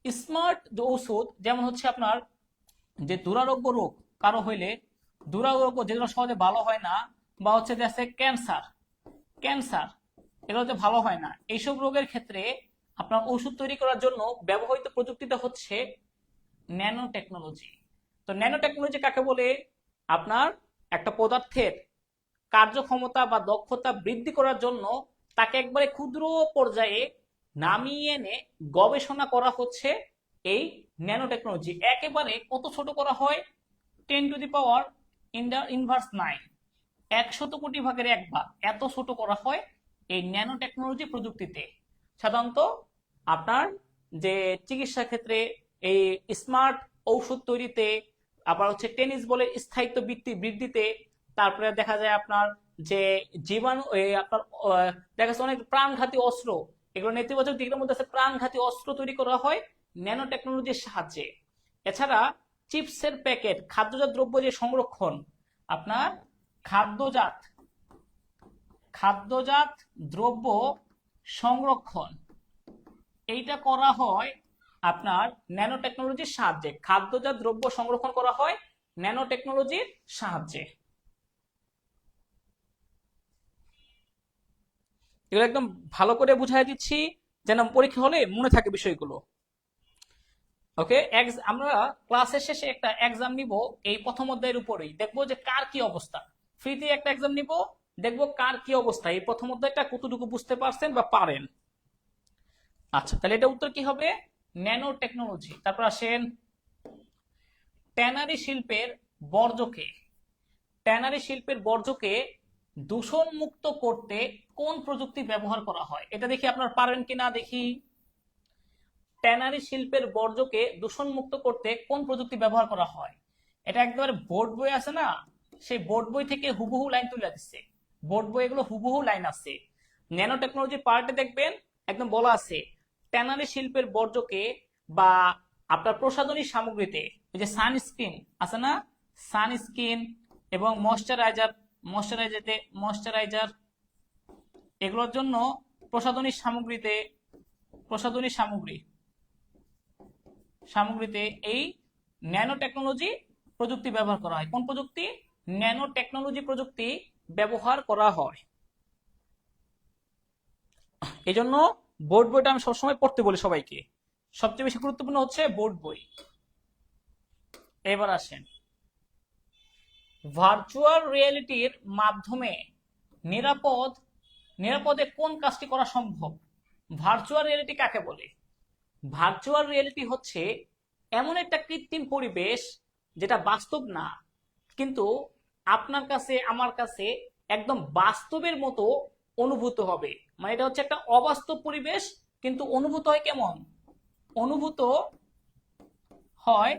স্মার্ট ঔষধ যেমন হচ্ছে আপনার যে দুরারোগ্য রোগ কারো হইলে, দুরারোগ্য যেগুলো সহজে ভালো হয় না, বা হচ্ছে যে ক্যান্সার, ক্যান্সার এগুলোতে ভালো হয় না, এইসব রোগের ক্ষেত্রে আপনার ওষুধ তৈরি করার জন্য ব্যবহৃত প্রযুক্তিটা হচ্ছে ন্যানো টেকনোলজি। তো ন্যানো টেকনোলজি কাকে বলে? আপনার একটা পদার্থের কার্যক্ষমতা বা দক্ষতা বৃদ্ধি করার জন্য তাকে একবারে ক্ষুদ্র পর্যায়ে নামিয়ে এনে গবেষণা করা হচ্ছে এই ন্যানো টেকনোলজি। একেবারে কত ছোট করা হয়? 10⁻⁹ 100 কোটি ভাগের 1 ভাগ এত ছোট করা হয় এই ন্যানো টেকনোলজি প্রযুক্তিতে। সাধারণত আপনার যে চিকিৎসা ক্ষেত্রে এই স্মার্ট ঔষধ তৈরিতে, আবার হচ্ছে টেনিস বলের স্থায়িত্ব বৃদ্ধিতে, তারপরে দেখা যায় আপনার যে জীবাণু আপনার দেখা যাচ্ছে অনেক প্রাণঘাতী অস্ত্র, এগুলো নেতিবাচক দিকের মধ্যে আছে, প্রাণঘাতী অস্ত্র তৈরি করা হয় ন্যানো টেকনোলজির সাহায্যে। এছাড়া চিপসের প্যাকেট, খাদ্যজাত দ্রব্য যে সংরক্ষণ, আপনার খাদ্যজাত দ্রব্য সংরক্ষণ এইটা করা হয় আপনার ন্যানো টেকনোলজির সাহায্যে। খাদ্যজাত দ্রব্য সংরক্ষণ করা হয় ন্যানো টেকনোলজির সাহায্যে। এগুলো একদম ভালো করে বুঝাই দিচ্ছি যেন পরীক্ষা হলে মনে থাকে বিষয়গুলো। ওকে, আমরা ক্লাসের শেষে একটা এক্সাম নিব এই প্রথম অধ্যায়ের উপরেই, দেখবো যে কার কি অবস্থা। ফ্রিতে একটা এক্সাম নিব, দেখবো কার কি অবস্থা, এই প্রথম অধ্যায়টা কতটুকু বুঝতে পারছেন বা পারেন। আচ্ছা, তাহলে এটা উত্তর কি হবে? Nano technology. তারপর আসেন ট্যানারি শিল্পের বর্জ্যকে, ট্যানারি শিল্পের বর্জ্যকে দূষণ মুক্ত করতে কোন প্রযুক্তি ব্যবহার করা হয়? এটা দেখি আপনার পারেন কিনা দেখি। ট্যানারি শিল্পের বর্জ্যকে দূষণ মুক্ত করতে কোন প্রযুক্তি ব্যবহার করা হয়? এটা একেবারে বোর্ড বই আছে না, সেই বোর্ড বই থেকে হুবহু লাইন তুলে দিচ্ছে। বোর্ড বই এগুলো হুবহু লাইন আছে। ন্যানো টেকনোলজি পার্টে দেখবেন একদম বলা আছে ট্যানারি শিল্পের বর্জ্যকে বা আপনার প্রসাধনী সামগ্রীতে, এই যে সানস্ক্রিন আছে না, সানস্ক্রিন এবং ময়শ্চারাইজার এগুলোর জন্য প্রসাধনী সামগ্রীতে এই ন্যানো টেকনোলজি প্রযুক্তি ব্যবহার করা হয়। কোন প্রযুক্তি? ন্যানো টেকনোলজি প্রযুক্তি ব্যবহার করা হয়। এই জন্য বোর্ড বইটা আমি সবসময় পড়তে বলি সবাইকে, সবচেয়ে বেশি গুরুত্বপূর্ণ হচ্ছে বোর্ড বই। এবার আসেন ভার্চুয়াল রিয়েলিটির মাধ্যমে নিরাপদে কোন কাজটি করা সম্ভব? ভার্চুয়াল রিয়েলিটি কাকে বলে? ভার্চুয়াল রিয়েলিটি হচ্ছে এমন একটা কৃত্রিম পরিবেশ যেটা বাস্তব না, কিন্তু আপনার কাছে আমার কাছে একদম বাস্তবের মতো অনুভূত হবে। মানে এটা হচ্ছে একটা অবাস্তব পরিবেশ, কিন্তু অনুভূত হয় কেমন? অনুভূত হয়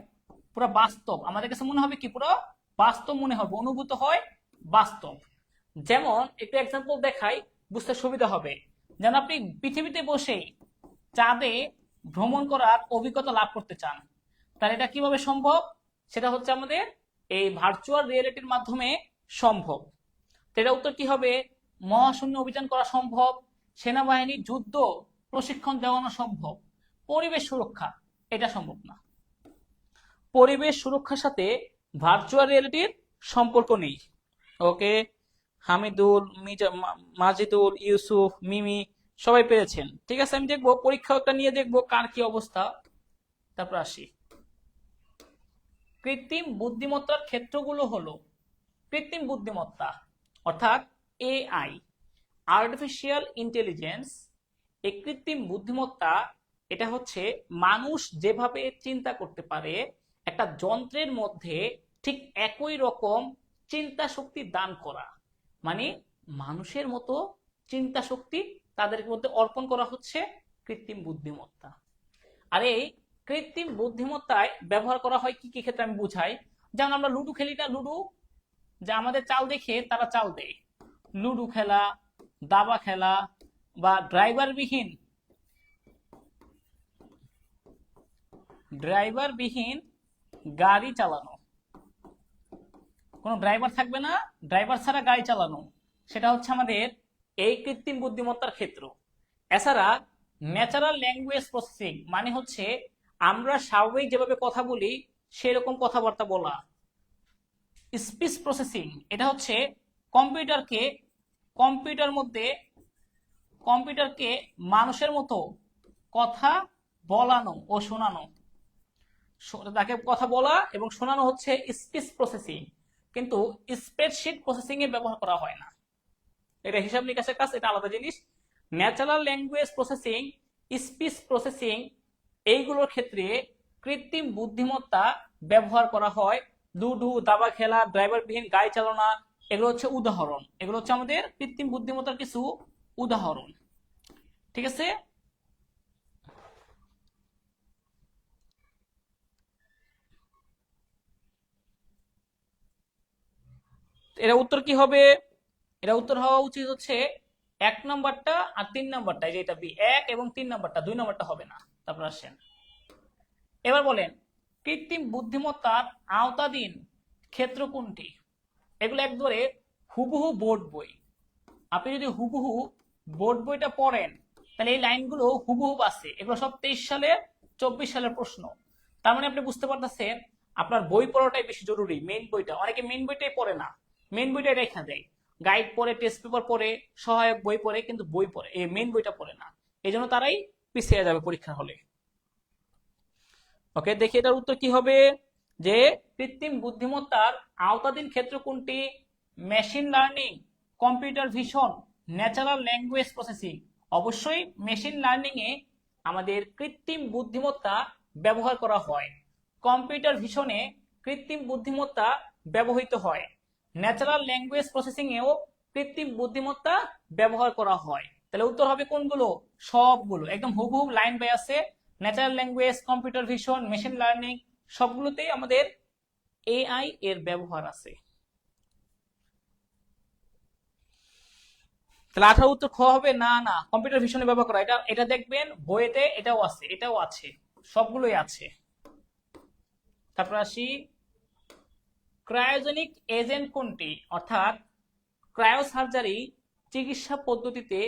পুরো বাস্তব। আমাদের কাছে মনে হবে কি পুরো বাস্তব মনে হবে, অনুভূত হয় বাস্তব। যেমন একটু এক্সাম্পল দেখাই, বুঝতে সুবিধা হবে। যেমন আপনি পৃথিবীতে বসেই চাঁদে ভ্রমণ করার অভিজ্ঞতা লাভ করতে চান, তাহলে এটা কিভাবে সম্ভব? সেটা হচ্ছে আমাদের এই ভার্চুয়াল রিয়েলিটির মাধ্যমে সম্ভব। এটা উত্তর কি হবে? মহাশূন্য অভিযান করা সম্ভব, সেনাবাহিনী যুদ্ধ প্রশিক্ষণ দেওয়ানো সম্ভব। পরিবেশ সুরক্ষা এটা সম্ভব না। পরিবেশ সুরক্ষার সাথে ভার্চুয়াল রিয়েলিটির সম্পর্ক নেই। ওকে, হামিদুল, মাজিদুল, ইউসুফ, মিমি সবাই পেরেছেন। ঠিক আছে, আমি দেখবো পরীক্ষা একটা নিয়ে দেখবো কার কি অবস্থা। তারপর আসি, কৃত্রিম বুদ্ধিমত্তার ক্ষেত্রগুলো হলো কৃত্রিম বুদ্ধিমত্তা অর্থাৎ এআই, আর্টিফিশিয়াল ইন্টেলিজেন্স। এই কৃত্রিম বুদ্ধিমত্তা এটা হচ্ছে মানুষ যেভাবে চিন্তা করতে পারে একটা যন্ত্রের মধ্যে ঠিক একই রকম চিন্তা শক্তি দান করা, মানে মানুষের মতো চিন্তা শক্তি তাদের মধ্যে অর্পণ করা হচ্ছে কৃত্রিম বুদ্ধিমত্তা। আর এই কৃত্রিম বুদ্ধিমত্তায় ব্যবহার করা হয় কি কি ক্ষেত্রে আমি বুঝাই। যেমন আমরা লুডো খেলি না, লুডো, যে আমাদের চাল দেখে তারা চাল দেয়। লুডো খেলা, দাবা খেলা, বা ড্রাইভারবিহীন গাড়ি চালানো, কোনো ড্রাইভার থাকবে না, ড্রাইভার ছাড়া গাড়ি চালানো, সেটা হচ্ছে আমাদের এই কৃত্রিম বুদ্ধিমত্তার ক্ষেত্র। এছাড়া ন্যাচারাল ল্যাঙ্গুয়েজ প্রসেসিং মানে হচ্ছে আমরা স্বাভাবিক যেভাবে কথা বলি সেরকম কথাবার্তা বলা। স্পিচ প্রসেসিং এটা হচ্ছে কম্পিউটারকে কম্পিউটারকে মানুষের মতো কথা বলানো ও শোনানো। তাকে কথা বলা এবং শোনানো হচ্ছে স্পিচ প্রসেসিং, কিন্তু স্প্রেডশিট প্রসেসিং এ ব্যবহার করা হয় না। এটা হিসাব নিকাশের কাজ, এটা আলাদা জিনিস। Natural language processing, speech processing, এইগুলোর ক্ষেত্রে কৃত্রিম বুদ্ধিমত্তা ব্যবহার করা হয়। লুডো, দাবা খেলা, ড্রাইভারবিহীন গাড়ি চালানো, এগুলো হচ্ছে উদাহরণ, এগুলো হচ্ছে আমাদের কৃত্রিম বুদ্ধিমত্তার কিছু উদাহরণ। ঠিক আছে, এটা উত্তর কি হবে? এটা উত্তর হওয়া উচিত হচ্ছে 1 নম্বরটা আর 3 নম্বরটা, যেটা বি 1 এবং 3 নম্বরটা, 2 নম্বরটা হবে না। তারপর আসেন, এবার বলেন কৃত্রিম বুদ্ধিমত্তার আওতাধীন ক্ষেত্র কোনটি? এগুলো একবারে হুবহু বোর্ড বই। আপনি যদি হুবহু বোর্ড বইটা পড়েন তাহলে এই লাইনগুলো হুবহু আছে। এগুলো সব 23 সালের 24 সালের প্রশ্ন। তার মানে আপনি বুঝতে পারতেছেন আপনার বই পড়াটাই বেশি জরুরি। মেইন বইটা, অনেকে মেইন বইটাই পড়ে না, মেইন বইটাই রেখা দেয়, গাইড পড়ে, টেস্ট পেপার পড়ে, সহায়ক বই পড়ে, কিন্তু বই পড়ে এই মেইন বইটা পড়ে না। এই জন্য তারাই পিছিয়ে যাবে পরীক্ষার হলে। ওকে, দেখি এটার উত্তর কি হবে। যে কৃত্রিম বুদ্ধিমত্তার আওতাধীন ক্ষেত্র কোনটি? Machine learning, computer vision, natural language processing. অবশ্যই মেশিন লার্নিং এ আমাদের কৃত্রিম বুদ্ধিমত্তা ব্যবহার করা হয়। কম্পিউটার ভিশনে কৃত্রিম বুদ্ধিমত্তা ব্যবহৃত হয়। ন্যাচারাল ল্যাঙ্গুয়েজ প্রসেসিং এও কৃত্রিম বুদ্ধিমত্তা ব্যবহার করা হয়। তাহলে উত্তর হবে কোনগুলো? সবগুলো একদম হুবহু লাইন বাই আছে। Natural language, computer vision, machine learning সবগুলোতেই আমাদের এআই এর ব্যবহার আছে। তাহলে 18 উত্তর খ হবে না। না, কম্পিউটার ভিশনে ব্যবহার করা, এটা এটা দেখবেন বইতে, এটাও আছে, এটাও আছে, সবগুলোই আছে। তারপর আসি, ক্রায়োজেনিক এজেন্ট কোনটি? অর্থাৎ ক্রায়োসার্জারি চিকিৎসা পদ্ধতিতে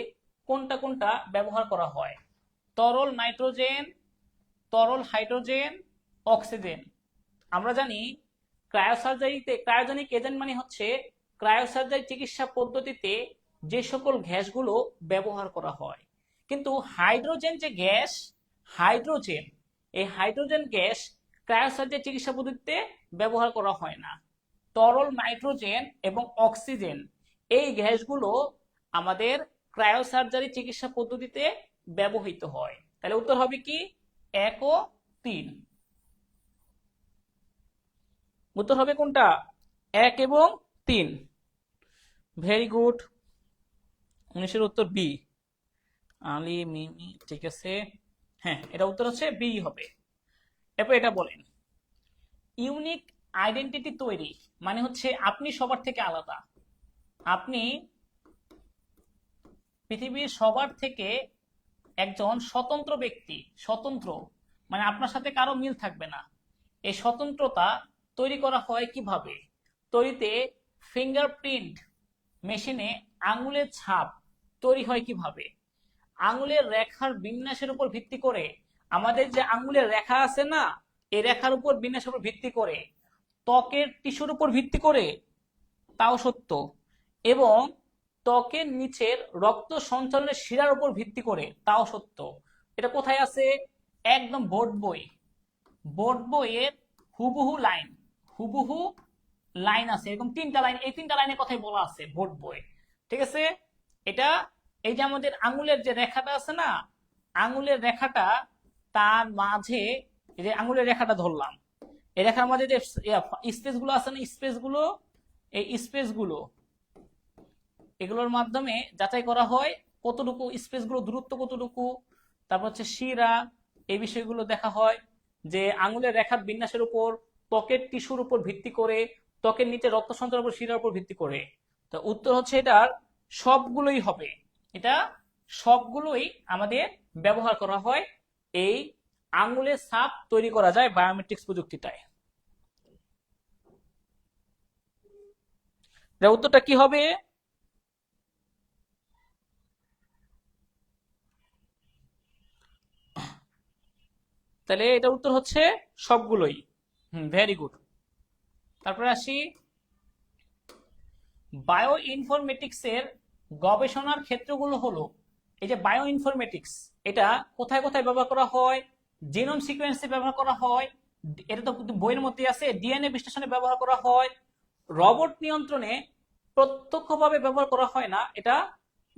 কোনটা কোনটা ব্যবহার করা হয়? তরল নাইট্রোজেন, তরল হাইড্রোজেন, অক্সিজেন। আমরা জানি ক্রায়োসার্জারিতে ক্রায়োজেনিক এজেন্ট মানে হচ্ছে ক্রায়োসার্জারি চিকিৎসা পদ্ধতিতে যে সকল গ্যাসগুলো ব্যবহার করা হয়। কিন্তু হাইড্রোজেন যে গ্যাস, হাইড্রোজেন, এই হাইড্রোজেন গ্যাস ক্রায়োসার্জারি চিকিৎসা পদ্ধতিতে ব্যবহার করা হয় না। তরল নাইট্রোজেন এবং অক্সিজেন এই গ্যাসগুলো আমাদের ক্রায়োসার্জারি চিকিৎসা পদ্ধতিতে ব্যবহৃত হয়। তাহলে উত্তর হবে কি 1 ও 3। উত্তর হবে কোনটা? 1 এবং 3। Very good. 19-এর উত্তর বি, আলি মিমি, ঠিক আছে। হ্যাঁ, এটা উত্তর হচ্ছে বি হবে। এরপর এটা বলেন, ইউনিক আইডেন্টিটি তৈরি মানে হচ্ছে আপনি সবার থেকে আলাদা। আপনি পৃথিবীর সবার থেকে একজন স্বতন্ত্র ব্যক্তি। স্বতন্ত্র মানে আপনার সাথে কারো মিল থাকবে না। এই স্বতন্ত্রতা তৈরি করা হয় কিভাবে? তৈরিতে ফিঙ্গারপ্রিন্ট মেশিনে আঙুলের ছাপ তৈরি হয় কিভাবে? আঙুলের রেখার বিন্যাসের উপর ভিত্তি করে, আমাদের যে আঙুলের রেখা আছে না, এই রেখার উপর বিন্যাসের উপর ভিত্তি করে, ত্বকের টিস্যুর উপর ভিত্তি করে, তাও সত্য। এবং ত্বকের নিচের রক্ত সঞ্চালনের শিরার উপর ভিত্তি করে, তাও সত্য। এটা কোথায় আছে? একদম বোর্ড বই। বোর্ড বইয়ের হুবহু লাইন, হুবহু লাইন আছে, এরকম 3টা লাইন, এই 3টা লাইনের কথাই বলা আছে বোর্ড বই। ঠিক আছে। এটা এই যে আমাদের আঙুলের যে রেখাটা আছে না, আঙুলের রেখাটা, তার মাঝে এই যে আঙুলের রেখাটা ধরলাম, এই রেখার মাঝে যে স্পেস গুলো আছে না, স্পেস গুলো, এই স্পেস গুলো, এগুলোর মাধ্যমে যাচাই করা হয় কতটুকু স্পেস গুলো, দূরত্ব কতটুকু, তারপর হচ্ছে শিরা, এই বিষয়গুলো দেখা হয়। যে আঙুলের রেখার বিন্যাসের উপর, ত্বকের টিস্যুর উপর ভিত্তি করে, ত্বকের নিচে রক্ত সঞ্চালনের উপর, শিরার উপর ভিত্তি করে। তো উত্তর হচ্ছে এটার সবগুলোই হবে। এটা সবগুলোই আমাদের ব্যবহার করা হয় এই আঙুলের ছাপ তৈরি করা যায় বায়োমেট্রিক্স প্রযুক্তিটায়। উত্তরটা কি হবে? তাহলে এটার উত্তর হচ্ছে সবগুলোই। Very good. তারপরে আসি, বায়ো ইনফরমেটিক্স এর গবেষণার ক্ষেত্রগুলো হলো, এই যে বায়ো ইনফরমেটিক্স, এটা কোথায় কোথায় ব্যবহার করা হয়? জিনোম সিকোয়েন্সে ব্যবহার করা হয়, এটা তো বইয়ের মধ্যে আছে। ডিএনএ বিশ্লেষণে ব্যবহার করা হয়। রোবট নিয়ন্ত্রণে প্রত্যক্ষভাবে ব্যবহার করা হয় না, এটা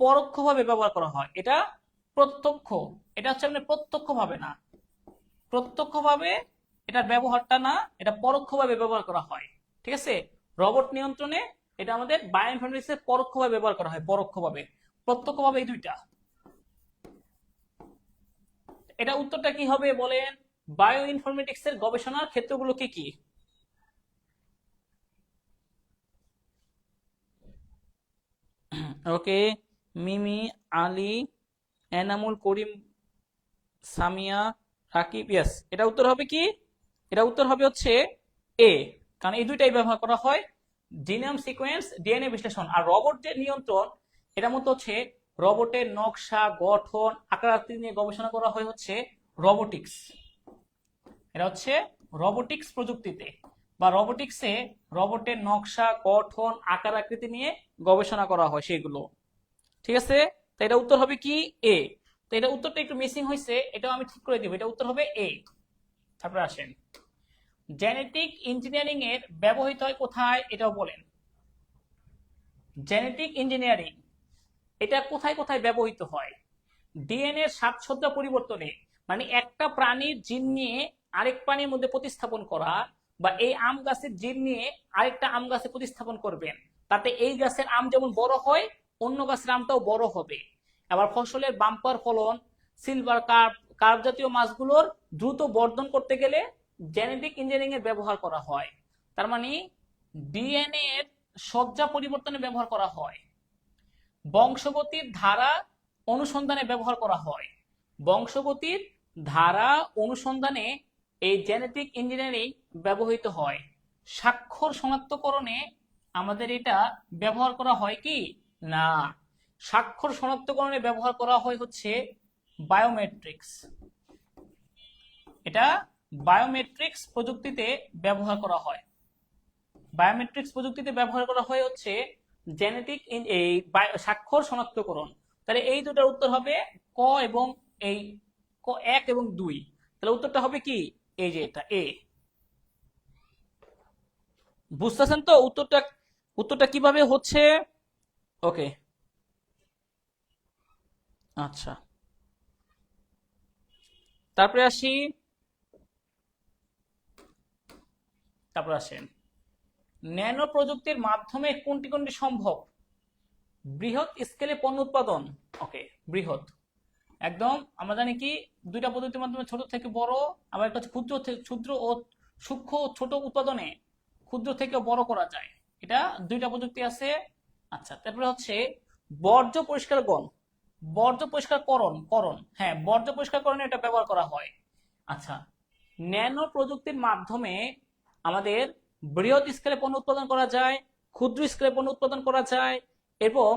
পরোক্ষভাবে ব্যবহার করা হয়। এটা প্রত্যক্ষ, এটা হচ্ছে মানে প্রত্যক্ষভাবে না, প্রত্যক্ষভাবে এটার ব্যবহারটা না, এটা পরোক্ষভাবে ব্যবহার করা হয়। ঠিক আছে। রোবট নিয়ন্ত্রণে এটা আমাদের বায়ো ইনফরমেটিক্সে পরোক্ষভাবে ব্যবহার করা হয়, পরোক্ষভাবে। প্রত্যক্ষভাবে এই দুইটা। এটা উত্তরটা কি হবে বলেন? বায়ো ইনফরমেটিক্স এর গবেষণার ক্ষেত্রগুলো কি কি? ওকে, মিমি, আলী, এনামুল করিম, সামিয়া, রাকিব, ইয়েস। এটা উত্তর হবে কি? এটা উত্তর হবে হচ্ছে এ, কারণ এই দুইটাই ব্যবহার করা হয়, জিনোম সিকোয়েন্স, ডিএনএ বিশ্লেষণ। আর রোবট যে নিয়ন্ত্রণ, এটা মতো হচ্ছে রোবটের নকশা, গঠন, আকার আকৃতি নিয়ে গবেষণা করা হয় হচ্ছে রোবোটিক্স। এটা হচ্ছে রোবোটিক্স প্রযুক্তিতে বা রোবোটিক্সে রোবটের নকশা, গঠন, আকার আকৃতি নিয়ে গবেষণা করা হয় সেগুলো। ঠিক আছে। তো এটা উত্তর হবে কি? এ। তো এটা উত্তরটা একটু মিসিং হয়েছে, এটাও আমি ঠিক করে দিব। এটা উত্তর হবে এ। তারপরে আসেন, জেনেটিক ইঞ্জিনিয়ারিং এর ব্যবহৃত হয় কোথায়? এটাও বলেন। জেনেটিক ইঞ্জিনিয়ারিং এটা কোথায় কোথায় ব্যবহৃত হয়? ডিএনএ এর সাজসজ্জা পরিবর্তনে, মানে একটা প্রাণীর জিন নিয়ে আরেক প্রাণীর মধ্যে প্রতিস্থাপন করা, বা এই আম গাছের জিন নিয়ে আরেকটা আম গাছে প্রতিস্থাপন করবেন, তাতে এই গাছের আম যেমন বড় হয়, অন্য গাছের আমটাও বড় হবে। আবার ফসলের বাম্পার ফলন, সিলভার কার্প, কার্প জাতীয় মাছগুলোর দ্রুত বর্ধন করতে গেলে জেনেটিক ইঞ্জিনিয়ারিং এর ব্যবহার করা হয়। তার মানে ডিএনএ এর সজ্জা পরিবর্তনে ব্যবহার করা হয়। বংশগতির ধারা অনুসন্ধানে ব্যবহার করা হয়। বংশগতির ধারা অনুসন্ধানে এই জেনেটিক ইঞ্জিনিয়ারিং ব্যবহৃত হয়। স্বাক্ষর শনাক্তকরণে আমাদের এটা ব্যবহার করা হয় কি? না, স্বাক্ষর শনাক্তকরণে ব্যবহার করা হয় হচ্ছে বায়োমেট্রিক্স। এটা বায়োমেট্রিক্স প্রযুক্তিতে ব্যবহার করা হয়। বায়োমেট্রিক্স প্রযুক্তিতে ব্যবহার করা হয় হচ্ছে জেনেটিক এই স্বাক্ষর শনাক্তকরণ। তাহলে এই দুটার উত্তর হবে ক এবং এই ক 1 এবং 2। তাহলে উত্তরটা হবে কি? এই যে এটা এ। বুঝতেছেন তো উত্তরটা? উত্তরটা কিভাবে হচ্ছে? ওকে, আচ্ছা। তারপরে আসি, তারপরে আসেন ন্যানো প্রযুক্তির মাধ্যমে কোনটি কোনটি সম্ভব? বৃহৎ স্কেলে পণ্য উৎপাদন। ওকে, বৃহৎ একদম আমরা জানি কি দুইটা পদ্ধতির মাধ্যমে ছোট থেকে বড়, আবার একটা হচ্ছে ক্ষুদ্র ও সূক্ষ্ম ও ছোট উৎপাদনে ক্ষুদ্র থেকে বড় করা যায়, এটা দুইটা প্রযুক্তি আছে। আচ্ছা, তারপরে হচ্ছে বর্জ্য পরিষ্কারকরণ, বর্জ্য পরিষ্কারকরণ করণ, হ্যাঁ বর্জ্য পরিষ্কারকরণে এটা ব্যবহার করা হয়। আচ্ছা, ন্যানো প্রযুক্তির মাধ্যমে আমাদের বৃহৎ স্কেলে পণ্য উৎপাদন করা যায়, ক্ষুদ্র স্কেলে পণ্য উৎপাদন করা যায় এবং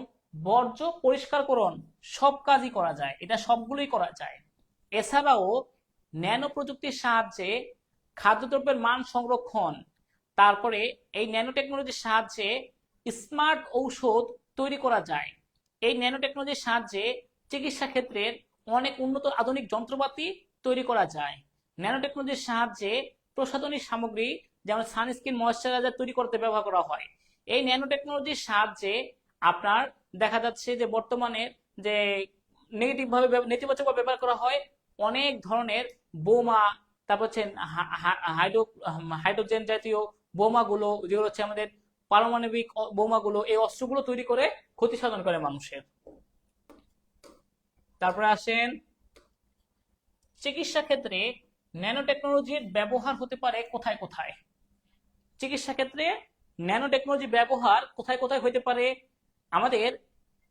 বর্জ্য পরিষ্কারকরণ সব কাজই করা যায়, এটা সবগুলোই করা যায়। এছাড়াও ন্যানো প্রযুক্তির সাহায্যে খাদ্যদ্রব্যের মান সংরক্ষণ, তারপরে এই ন্যানো টেকনোলজির সাহায্যে স্মার্ট ঔষধ তৈরি করা যায়। এই ন্যানো টেকনোলজির সাহায্যে চিকিৎসা ক্ষেত্রের অনেক উন্নত আধুনিক যন্ত্রপাতি তৈরি করা যায়। ন্যানো টেকনোলজির সাহায্যে প্রসাধনী সামগ্রী যেমন সানস্ক্রিন, ময়েশ্চারাইজার তৈরি করতে ব্যবহার করা হয়। এই ন্যানো টেকনোলজির সাহায্যে আপনার দেখা যাচ্ছে যে বর্তমানে যে নেতিবাচক ভাবে ব্যবহার করা হয় অনেক ধরনের বোমা, তারপর হচ্ছে হাইড্রোজেন জাতীয় বোমাগুলো, যেগুলো হচ্ছে আমাদের পারমাণবিক বোমাগুলো, এই অস্ত্রগুলো তৈরি করে ক্ষতি সাধন করে মানুষের। তারপরে আসেন চিকিৎসা ক্ষেত্রে ন্যানো টেকনোলজির ব্যবহার হতে পারে কোথায় কোথায়? চিকিৎসা ক্ষেত্রে ন্যানো টেকনোলজি ব্যবহার কোথায় কোথায় হতে পারে? আমাদের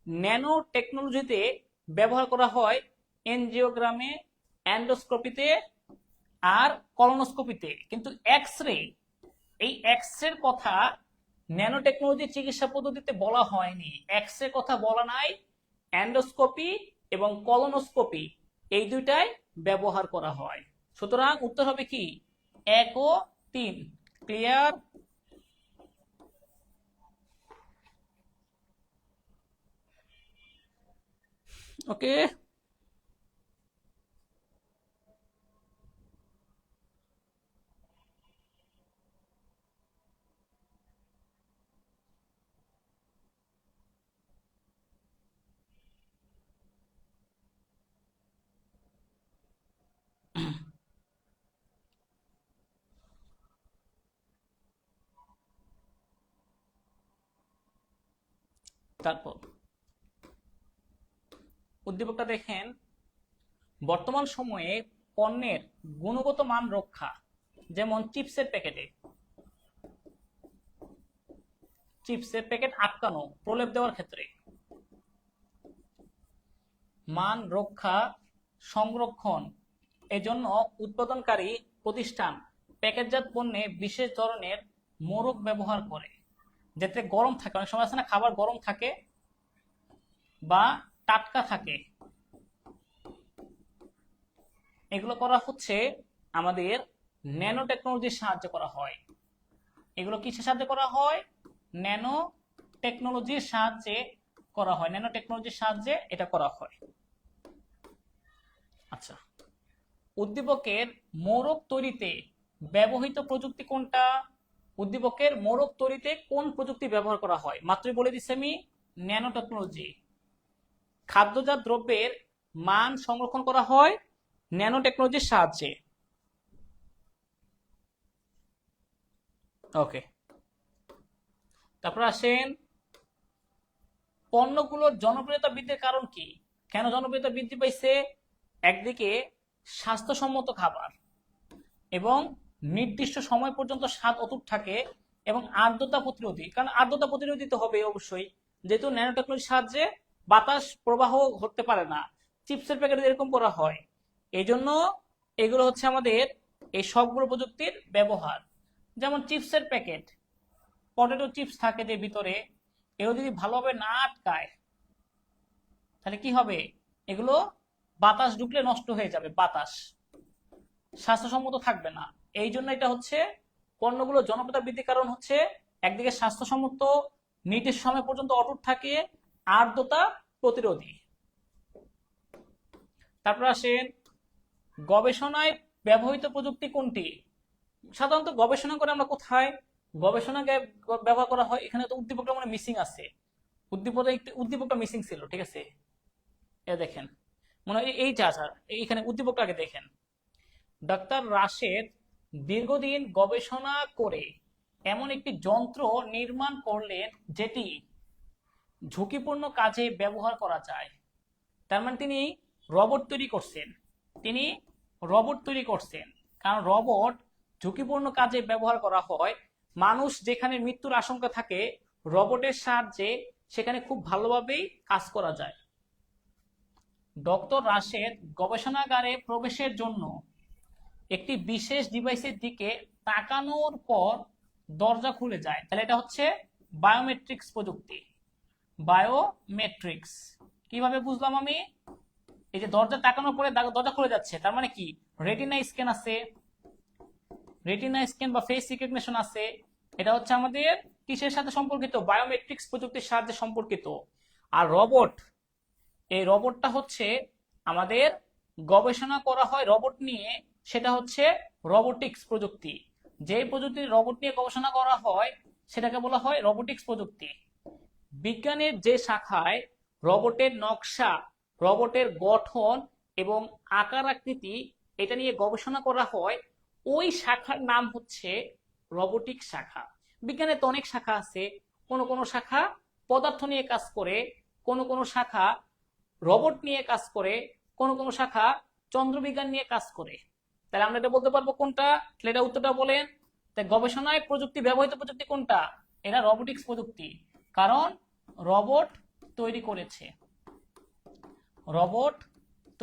ন্যানো টেকনোলজিতে ব্যবহার করা হয় এনজিওগ্রামে, এন্ডোস্কোপিতে আর কলোনোস্কোপিতে, কিন্তু এক্স রে, এই এক্স রের কথা ন্যানো টেকনোলজি চিকিৎসা পদ্ধতিতে বলা হয়নি, এক্স রে কথা বলা নাই। এন্ডোস্কোপি এবং কলোনোস্কোপি এই দুইটাই ব্যবহার করা হয়। সুতরাং উত্তর হবে কি 1 ও 3। ক্লিয়ার? ওকে, তারপর উদ্দীপকটা দেখেন, বর্তমান সময়ে পণ্যের গুণগত মান রক্ষা, যেমন চিপসের প্যাকেট আটকানো প্রলেপ দেওয়ার ক্ষেত্রে, মান রক্ষা সংরক্ষণ এজন্য উৎপাদনকারী প্রতিষ্ঠান প্যাকেটজাত পণ্যে বিশেষ ধরনের মোড়ক ব্যবহার করে, যাতে গরম থাকে। অনেক সময় আছে না খাবার গরম থাকে বা টাটকা থাকে, এগুলো করা হচ্ছে আমাদের ন্যানো টেকনোলজির সাহায্যে করা হয়। এগুলো কিসের সাহায্যে করা হয়? ন্যানো টেকনোলজির সাহায্যে করা হয়, ন্যানো টেকনোলজির সাহায্যে এটা করা হয়। আচ্ছা, উদ্দীপকের মোড়ক তৈরিতে ব্যবহৃত প্রযুক্তি কোনটা? উদ্দীপকের মোড়ক তৈরিতে কোন প্রযুক্তি ব্যবহার করা হয়? মাত্রই বলে দিচ্ছি আমি, ন্যানো টেকনোলজি। খাদ্যজাত দ্রব্যের মান সংরক্ষণ করা হয় ন্যানো টেকনোলজির সাহায্যে। ওকে, তারপর আসেন পণ্যগুলোর জনপ্রিয়তা বৃদ্ধির কারণ কি? কেন জনপ্রিয়তা বৃদ্ধি পাইছে? একদিকে স্বাস্থ্যসম্মত খাবার এবং নির্দিষ্ট সময় পর্যন্ত স্বাদ অটুট থাকে এবং আর্দ্রতা প্রতিরোধী, কারণ আর্দ্রতা প্রতিরোধী তো হবে অবশ্যই, যেহেতু ন্যানো টেকনোলজির সাহায্যে বাতাস প্রবাহ হতে পারে না, চিপসের প্যাকেট এরকম করা হয়, এই জন্য এগুলো হচ্ছে আমাদের এই সবগুলো প্রযুক্তির ব্যবহার। যেমন চিপসের প্যাকেট, পটেটো চিপস থাকে যে ভিতরে, এগুলো যদি ভালোভাবে না আটকায় তাহলে কি হবে? এগুলো বাতাস ঢুকলে নষ্ট হয়ে যাবে, বাতাস স্বাস্থ্যসম্মত থাকবে না। এই জন্য এটা হচ্ছে পণ্যগুলো জনপ্রিয়তা বৃদ্ধির কারণ হচ্ছে একদিকে স্বাস্থ্যসম্মত, নির্দিষ্ট সময় পর্যন্ত অটুট থাকে, আর্দ্রতা প্রতিরোধী। তারপর আসেন গবেষণায় ব্যবহৃত প্রযুক্তি কোনটি? সাধারণত গবেষণা করে আমরা কোথায়? গবেষণায় ব্যবহার করা হয়, এখানে তো উদ্দীপকটা মানে মিসিং আছে, উদ্দীপকটা মিসিং ছিল, ঠিক আছে, এ দেখেন মনে হয় এই যা এইখানে উদ্দীপকটা আগে দেখেন। ডাক্তার রাশেদ দীর্ঘদিন গবেষণা করে এমন একটি যন্ত্র নির্মাণ করলেন যেটি ঝুঁকিপূর্ণ কাজে ব্যবহার করা যায়। তার মানে তিনি রোবট তৈরি করছেন, তিনি রোবট তৈরি করছেন, কারণ রোবট ঝুঁকিপূর্ণ কাজে ব্যবহার করা হয়। মানুষ যেখানে মৃত্যুর আশঙ্কা থাকে, রোবটের সাহায্যে সেখানে খুব ভালোভাবেই কাজ করা যায়। ডক্টর রাশেদ গবেষণাগারে প্রবেশের জন্য একটি বিশেষ ডিভাইসের দিকে তাকানোর পর দরজা খুলে যায়। তাহলে এটা হচ্ছে বায়োমেট্রিক্স প্রযুক্তি। বায়োমেট্রিক্স কিভাবে বুঝলাম আমি? এই যে দরজা তাকানোর পরে দরজা খুলে যাচ্ছে, তার মানে কি? রেটিনা স্ক্যান আছে, রেটিনা স্ক্যান বা ফেস রিকগনিশন আছে। এটা হচ্ছে আমাদের কিসের সাথে সম্পর্কিত? বায়োমেট্রিক্স প্রযুক্তির সাথে সম্পর্কিত। আর রোবট, এই রোবটটা হচ্ছে আমাদের গবেষণা করা হয় রোবট নিয়ে, সেটা হচ্ছে রোবোটিক্স প্রযুক্তি। যে প্রযুক্তির রোবট নিয়ে গবেষণা করা হয় সেটাকে বলা হয় রোবোটিক্স প্রযুক্তি। বিজ্ঞানের যে শাখায় রোবটের নকশা, রোবটের গঠন এবং আকার আকৃতি এটা নিয়ে গবেষণা করা হয়, ওই শাখার নাম হচ্ছে রোবোটিক শাখা। বিজ্ঞানের তো অনেক শাখা আছে, কোনো কোনো শাখা পদার্থ নিয়ে কাজ করে, কোনো কোনো শাখা রোবট নিয়ে কাজ করে, কোনো কোনো শাখা চন্দ্রবিজ্ঞান নিয়ে কাজ করে। তাহলে আমরা এটা বলতে পারবো কোনটা? এটা উত্তরটা বলেন। তাই গবেষণায় প্রযুক্তি, ব্যবহৃত প্রযুক্তি কোনটা? এটা রোবোটিক্স প্রযুক্তি, কারণ রোবট তৈরি করেছে, রোবট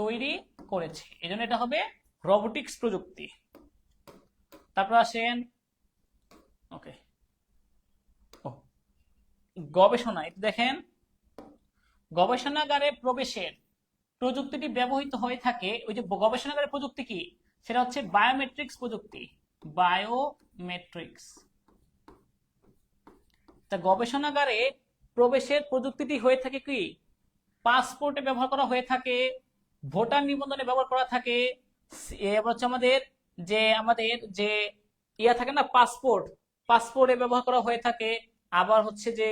তৈরি করেছে, এজন্য এটা হবে রোবোটিক্স প্রযুক্তি। তারপর আসেন ওকে গবেষণায় দেখেন, গবেষণাগারে প্রবেশের প্রযুক্তিটি ব্যবহৃত হয়ে থাকে। ওই যে গবেষণাগারের প্রযুক্তি কি? সেটা হচ্ছে বায়োমেট্রিক্স প্রযুক্তি, বায়োমেট্রিক্স। তা গবেষণাগারে প্রবেশের প্রযুক্তিটি হয়ে থাকে কি? পাসপোর্টে ব্যবহার করা হয়ে থাকে, ভোটার নিবন্ধনে ব্যবহার করা থাকে, এবার হচ্ছে আমাদের যে ইয়া থাকে না, পাসপোর্ট, পাসপোর্টে ব্যবহার করা হয়ে থাকে। আবার হচ্ছে যে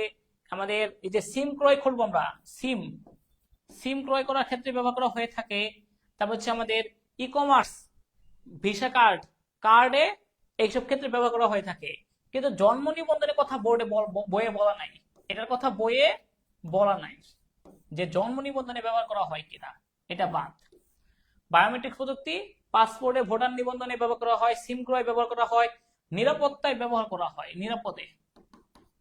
আমাদের এই যে সিম ক্রয় করবো আমরা, সিম সিম ক্রয় করার ক্ষেত্রে ব্যবহার করা হয়ে থাকে। তারপর হচ্ছে আমাদের ই কমার্স, ভিসা কার্ড, কার্ডে এইসব ক্ষেত্রে ব্যবহার করা হয়ে থাকে। কিন্তু জন্ম নিবন্ধনের কথা বইয়ে বলা নাই, এটার কথা বইয়ে বলা নাই যে জন্ম নিবন্ধনে ব্যবহার করা হয় কিনা, এটা বাদ। বায়োমেট্রিক প্রযুক্তি পাসপোর্টে, ভোটার নিবন্ধনে ব্যবহার করা হয়, সিম ক্রয় ব্যবহার করা হয়, নিরাপত্তায় ব্যবহার করা হয়,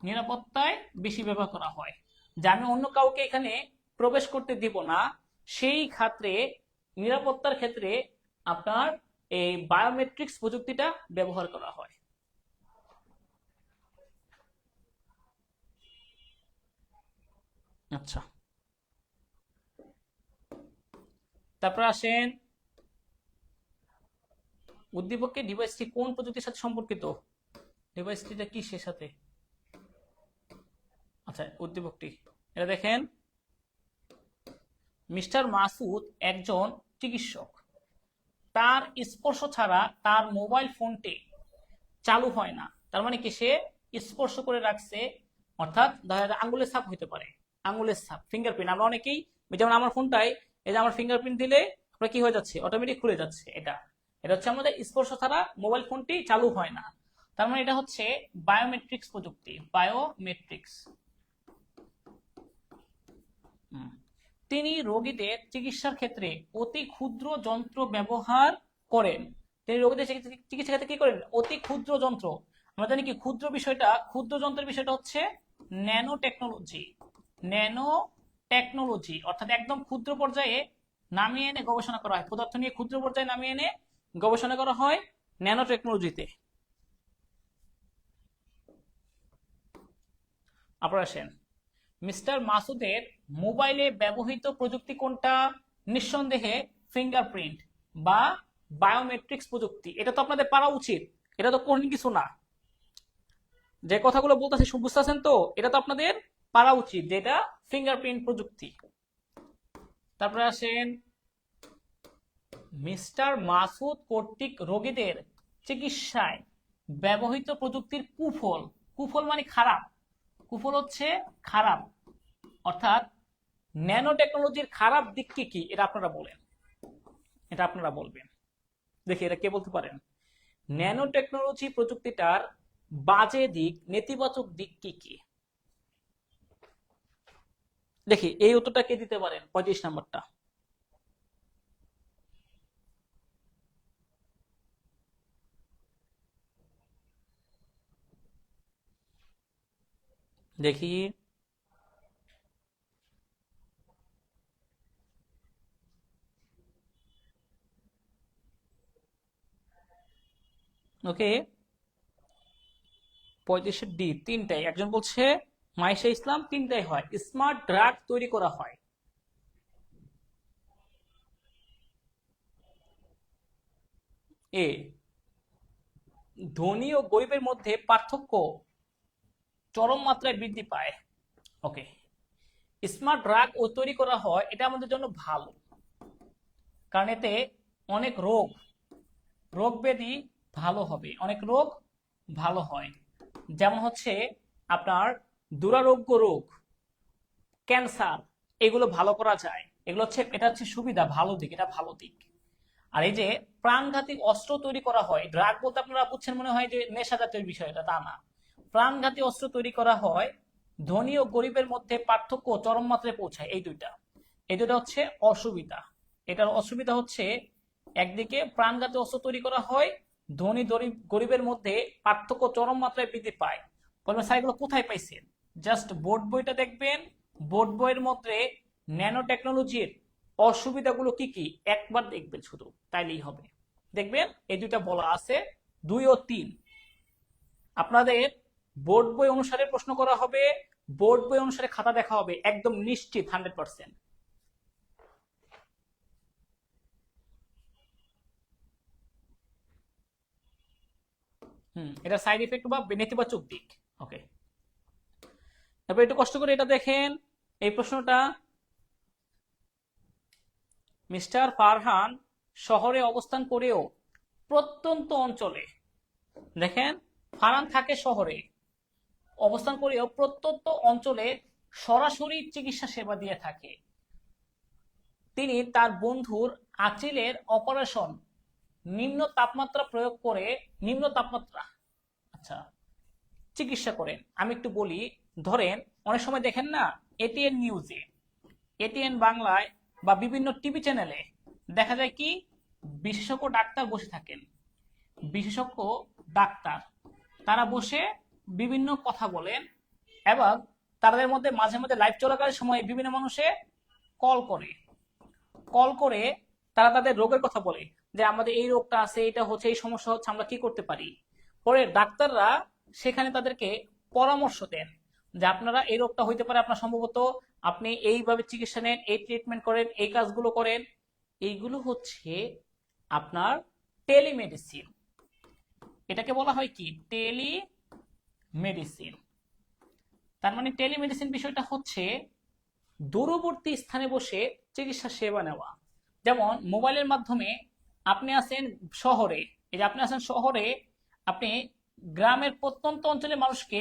নিরাপত্তায় বেশি ব্যবহার করা হয়। যে আমি অন্য কাউকে এখানে প্রবেশ করতে দিব না, সেই ক্ষেত্রে নিরাপত্তার ক্ষেত্রে আপনার এই বায়োমেট্রিক্স প্রযুক্তিটা ব্যবহার করা হয়। আচ্ছা, তারপর আসেন উদ্দীপকের ডিভাইসটি কোন প্রযুক্তির সাথে সম্পর্কিত? ডিভাইসটিটা কি সে সাথে? আচ্ছা, উদ্দীপকটি এটা দেখেন, মিস্টার মাসুদ একজন চিকিৎসক, তার স্পর্শ ছাড়া তার মোবাইল ফোনটি চালু হয় না। তার মানে কি? সে স্পর্শ করে রাখছে, অর্থাৎ আঙ্গুলের ছাপ হইতে পারে, আঙ্গুলের ছাপ, ফিঙ্গারপ্রিন্ট। আমরা অনেকেই, যেমন আমার ফোনটাই, এই যে আমার ফিঙ্গারপ্রিন্ট দিলে আপনার কি হয়ে যাচ্ছে, অটোমেটিক খুলে যাচ্ছে। এটা এটা হচ্ছে আমাদের স্পর্শ ছাড়া মোবাইল ফোনটি চালু হয় না। তার মানে এটা হচ্ছে বায়োমেট্রিক্স প্রযুক্তি, বায়োমেট্রিক্স। তিনি রোগীদের চিকিৎসার ক্ষেত্রে অতি ক্ষুদ্র যন্ত্র ব্যবহার করেন। তিনি রোগীদের চিকিৎসার ক্ষেত্রে কি করেন? অতি ক্ষুদ্র যন্ত্র। আমরা জানি কি ক্ষুদ্র বিষয়টা, ক্ষুদ্র যন্ত্রের বিষয়টা হচ্ছে ন্যানো টেকনোলজি। ন্যানো টেকনোলজি অর্থাৎ একদম ক্ষুদ্র পর্যায়ে নামিয়ে এনে গবেষণা করা হয়, পদার্থ নিয়ে ক্ষুদ্র পর্যায়ে নামিয়ে এনে গবেষণা করা হয় ন্যানো টেকনোলজিতে। আপনারা আসেন, মিস্টার মাসুদের মোবাইলে ব্যবহৃত প্রযুক্তি কোনটা? নিঃসন্দেহে ফিঙ্গারপ্রিন্ট বা বায়োমেট্রিক্স প্রযুক্তি। এটা তো আপনাদের পারা উচিত, এটা তো কঠিন কিছু না। যে কথাগুলো বলতেছে বুঝতেছেন তো? এটা তো আপনাদের পারা উচিত যে এটা ফিঙ্গারপ্রিন্ট প্রযুক্তি। তারপরে আসেন, মিস্টার মাসুদ কর্তৃক রোগীদের চিকিৎসায় ব্যবহৃত প্রযুক্তির কুফল। কুফল মানে খারাপ, কুফল হচ্ছে খারাপ, অর্থাৎ ন্যানো টেকনোলজির খারাপ দিক কি কি? এটা আপনারা বলেন, এটা আপনারা বলবেন। দেখি এটা কে বলতে পারেন? ন্যানো টেকনোলজি প্রযুক্তিটার বাজে দিক, নেতিবাচক দিক কি কি? দেখি এই উত্তরটা কে দিতে পারেন, 35 নাম্বারটা। দেখি, ওকে, 35 ডি তিনটাই। একজন বলছে মাইশা ইসলাম তিনটাই হয়। স্মার্ট ড্রাগ তৈরি করা হয়। এ, ধনী ও গরিবের মধ্যে পার্থক্য চরম মাত্রায় বৃদ্ধি পায়। ওকে, স্মার্ট ড্রাগ ও তৈরি করা হয়, এটা আমাদের জন্য ভালো, কারণ এতে অনেক রোগ ব্যাধি ভালো হবে, অনেক রোগ ভালো হয়। যেমন হচ্ছে আপনার দুরারোগ্য রোগ, ক্যান্সার, এগুলো ভালো করা যায়। এগুলো হচ্ছে, এটা হচ্ছে সুবিধা, ভালো দিক, এটা ভালো দিক। আর এই যে প্রাণঘাতী অস্ত্র তৈরি করা হয়, ড্রাগ বলতে আপনারা বুঝছেন মনে হয় যে নেশা জাতীয় বিষয়, এটা তা না। প্রাণঘাতী অস্ত্র তৈরি করা হয়, ধনী ও গরিবের মধ্যে পার্থক্য চরম মাত্রায় পৌঁছায়। এই দুইটা হচ্ছে অসুবিধা। এটার অসুবিধা হচ্ছে, একদিকে প্রাণঘাতী অস্ত্র তৈরি করা হয়, ধনী গরিবের মধ্যে পার্থক্য চরম মাত্রায় বৃদ্ধি পায়। বলবেন স্যার এগুলো কোথায় পাইছেন? জাস্ট বোর্ড বইটা দেখবেন, বোর্ড বইয়ের মধ্যে ন্যানো টেকনোলজির অসুবিধাগুলো কি কি একবার দেখবেন, শুধু তাইলেই হবে। দেখবেন এই দুইটা বলা আছে, 2 ও 3। আপনাদের বোর্ড বই অনুসারে প্রশ্ন করা হবে, বোর্ড বই অনুসারে খাতা দেখা হবে, একদম নিশ্চিত 100%। এটা সাইড ইফেক্ট বা নেতিবাচক দিক। ওকে, তারপর একটু কষ্ট করে এটা দেখেন, এই প্রশ্নটা। মিস্টার ফারহান শহরে অবস্থান করেও প্রত্যন্ত অঞ্চলে, দেখেন ফারহান থাকে শহরে, অবস্থান করেও প্রত্যন্ত অঞ্চলে সরাসরি চিকিৎসা সেবা দিয়ে থাকে। তিনি তার বন্ধুর আঁচিলের অপারেশন নিম্ন তাপমাত্রা প্রয়োগ করে, নিম্ন তাপমাত্রা, আচ্ছা, চিকিৎসা করেন। আমি একটু বলি, ধরেন অনেক সময় দেখেন না এটিএন নিউজে, এটিএন বাংলায় বা বিভিন্ন টিভি চ্যানেলে দেখা যায় কি, বিশেষজ্ঞ ডাক্তার বসে থাকেন, বিশেষজ্ঞ ডাক্তার, তারা বসে বিভিন্ন কথা বলেন, এবং তাদের মধ্যে মাঝে মাঝে লাইভ চলাকালীন সময় বিভিন্ন মানুষে কল করে, কল করে তারা তাদের রোগের কথা বলে, যে আমাদের এই রোগটা আছে, এটা হচ্ছে, এই সমস্যা হচ্ছে, আমরা কি করতে পারি। পরে ডাক্তাররা সেখানে তাদেরকে পরামর্শ দেন, যে আপনারা এই রোগটা হইতে পারে, আপনার সম্ভবত আপনি এইভাবে চিকিৎসা নেন, এই ট্রিটমেন্ট করেন, এই কাজগুলো করেন। এইগুলো হচ্ছে আপনার টেলিমেডিসিন। এটাকে বলা হয় কি, টেলিমেডিসিন। তার মানে টেলিমেডিসিন বিষয়টা হচ্ছে দূরবর্তী স্থানে বসে চিকিৎসা সেবা নেওয়া। যেমন মোবাইলের মাধ্যমে আপনি আছেন শহরে, এই যে আপনি আছেন শহরে, আপনি গ্রামের প্রত্যন্ত অঞ্চলের মানুষকে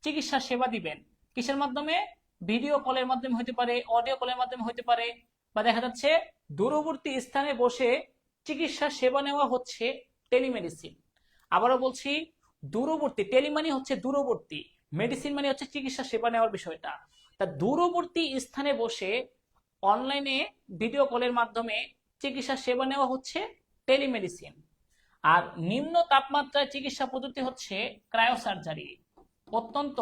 চিকিৎসা সেবা দিবেন কিসের মাধ্যমে? ভিডিও কলের মাধ্যমে হতে পারে, অডিও কলের মাধ্যমে হতে পারে, বা দেখা যাচ্ছে দূরবর্তী স্থানে বসে চিকিৎসা সেবা নেওয়া হচ্ছে টেলিমেডিসিন। আবারও বলছি, দূরবর্তী, টেলি মানে হচ্ছে দূরবর্তী, মেডিসিন মানে হচ্ছে চিকিৎসা সেবা নেওয়ার বিষয়টা। তা দূরবর্তী স্থানে বসে অনলাইনে ভিডিও কলের মাধ্যমে চিকিৎসা সেবা নেওয়া হচ্ছে টেলিমেডিসিন। আর নিম্ন তাপমাত্রায় চিকিৎসা পদ্ধতি হচ্ছে ক্রায়োসার্জারি। অত্যন্ত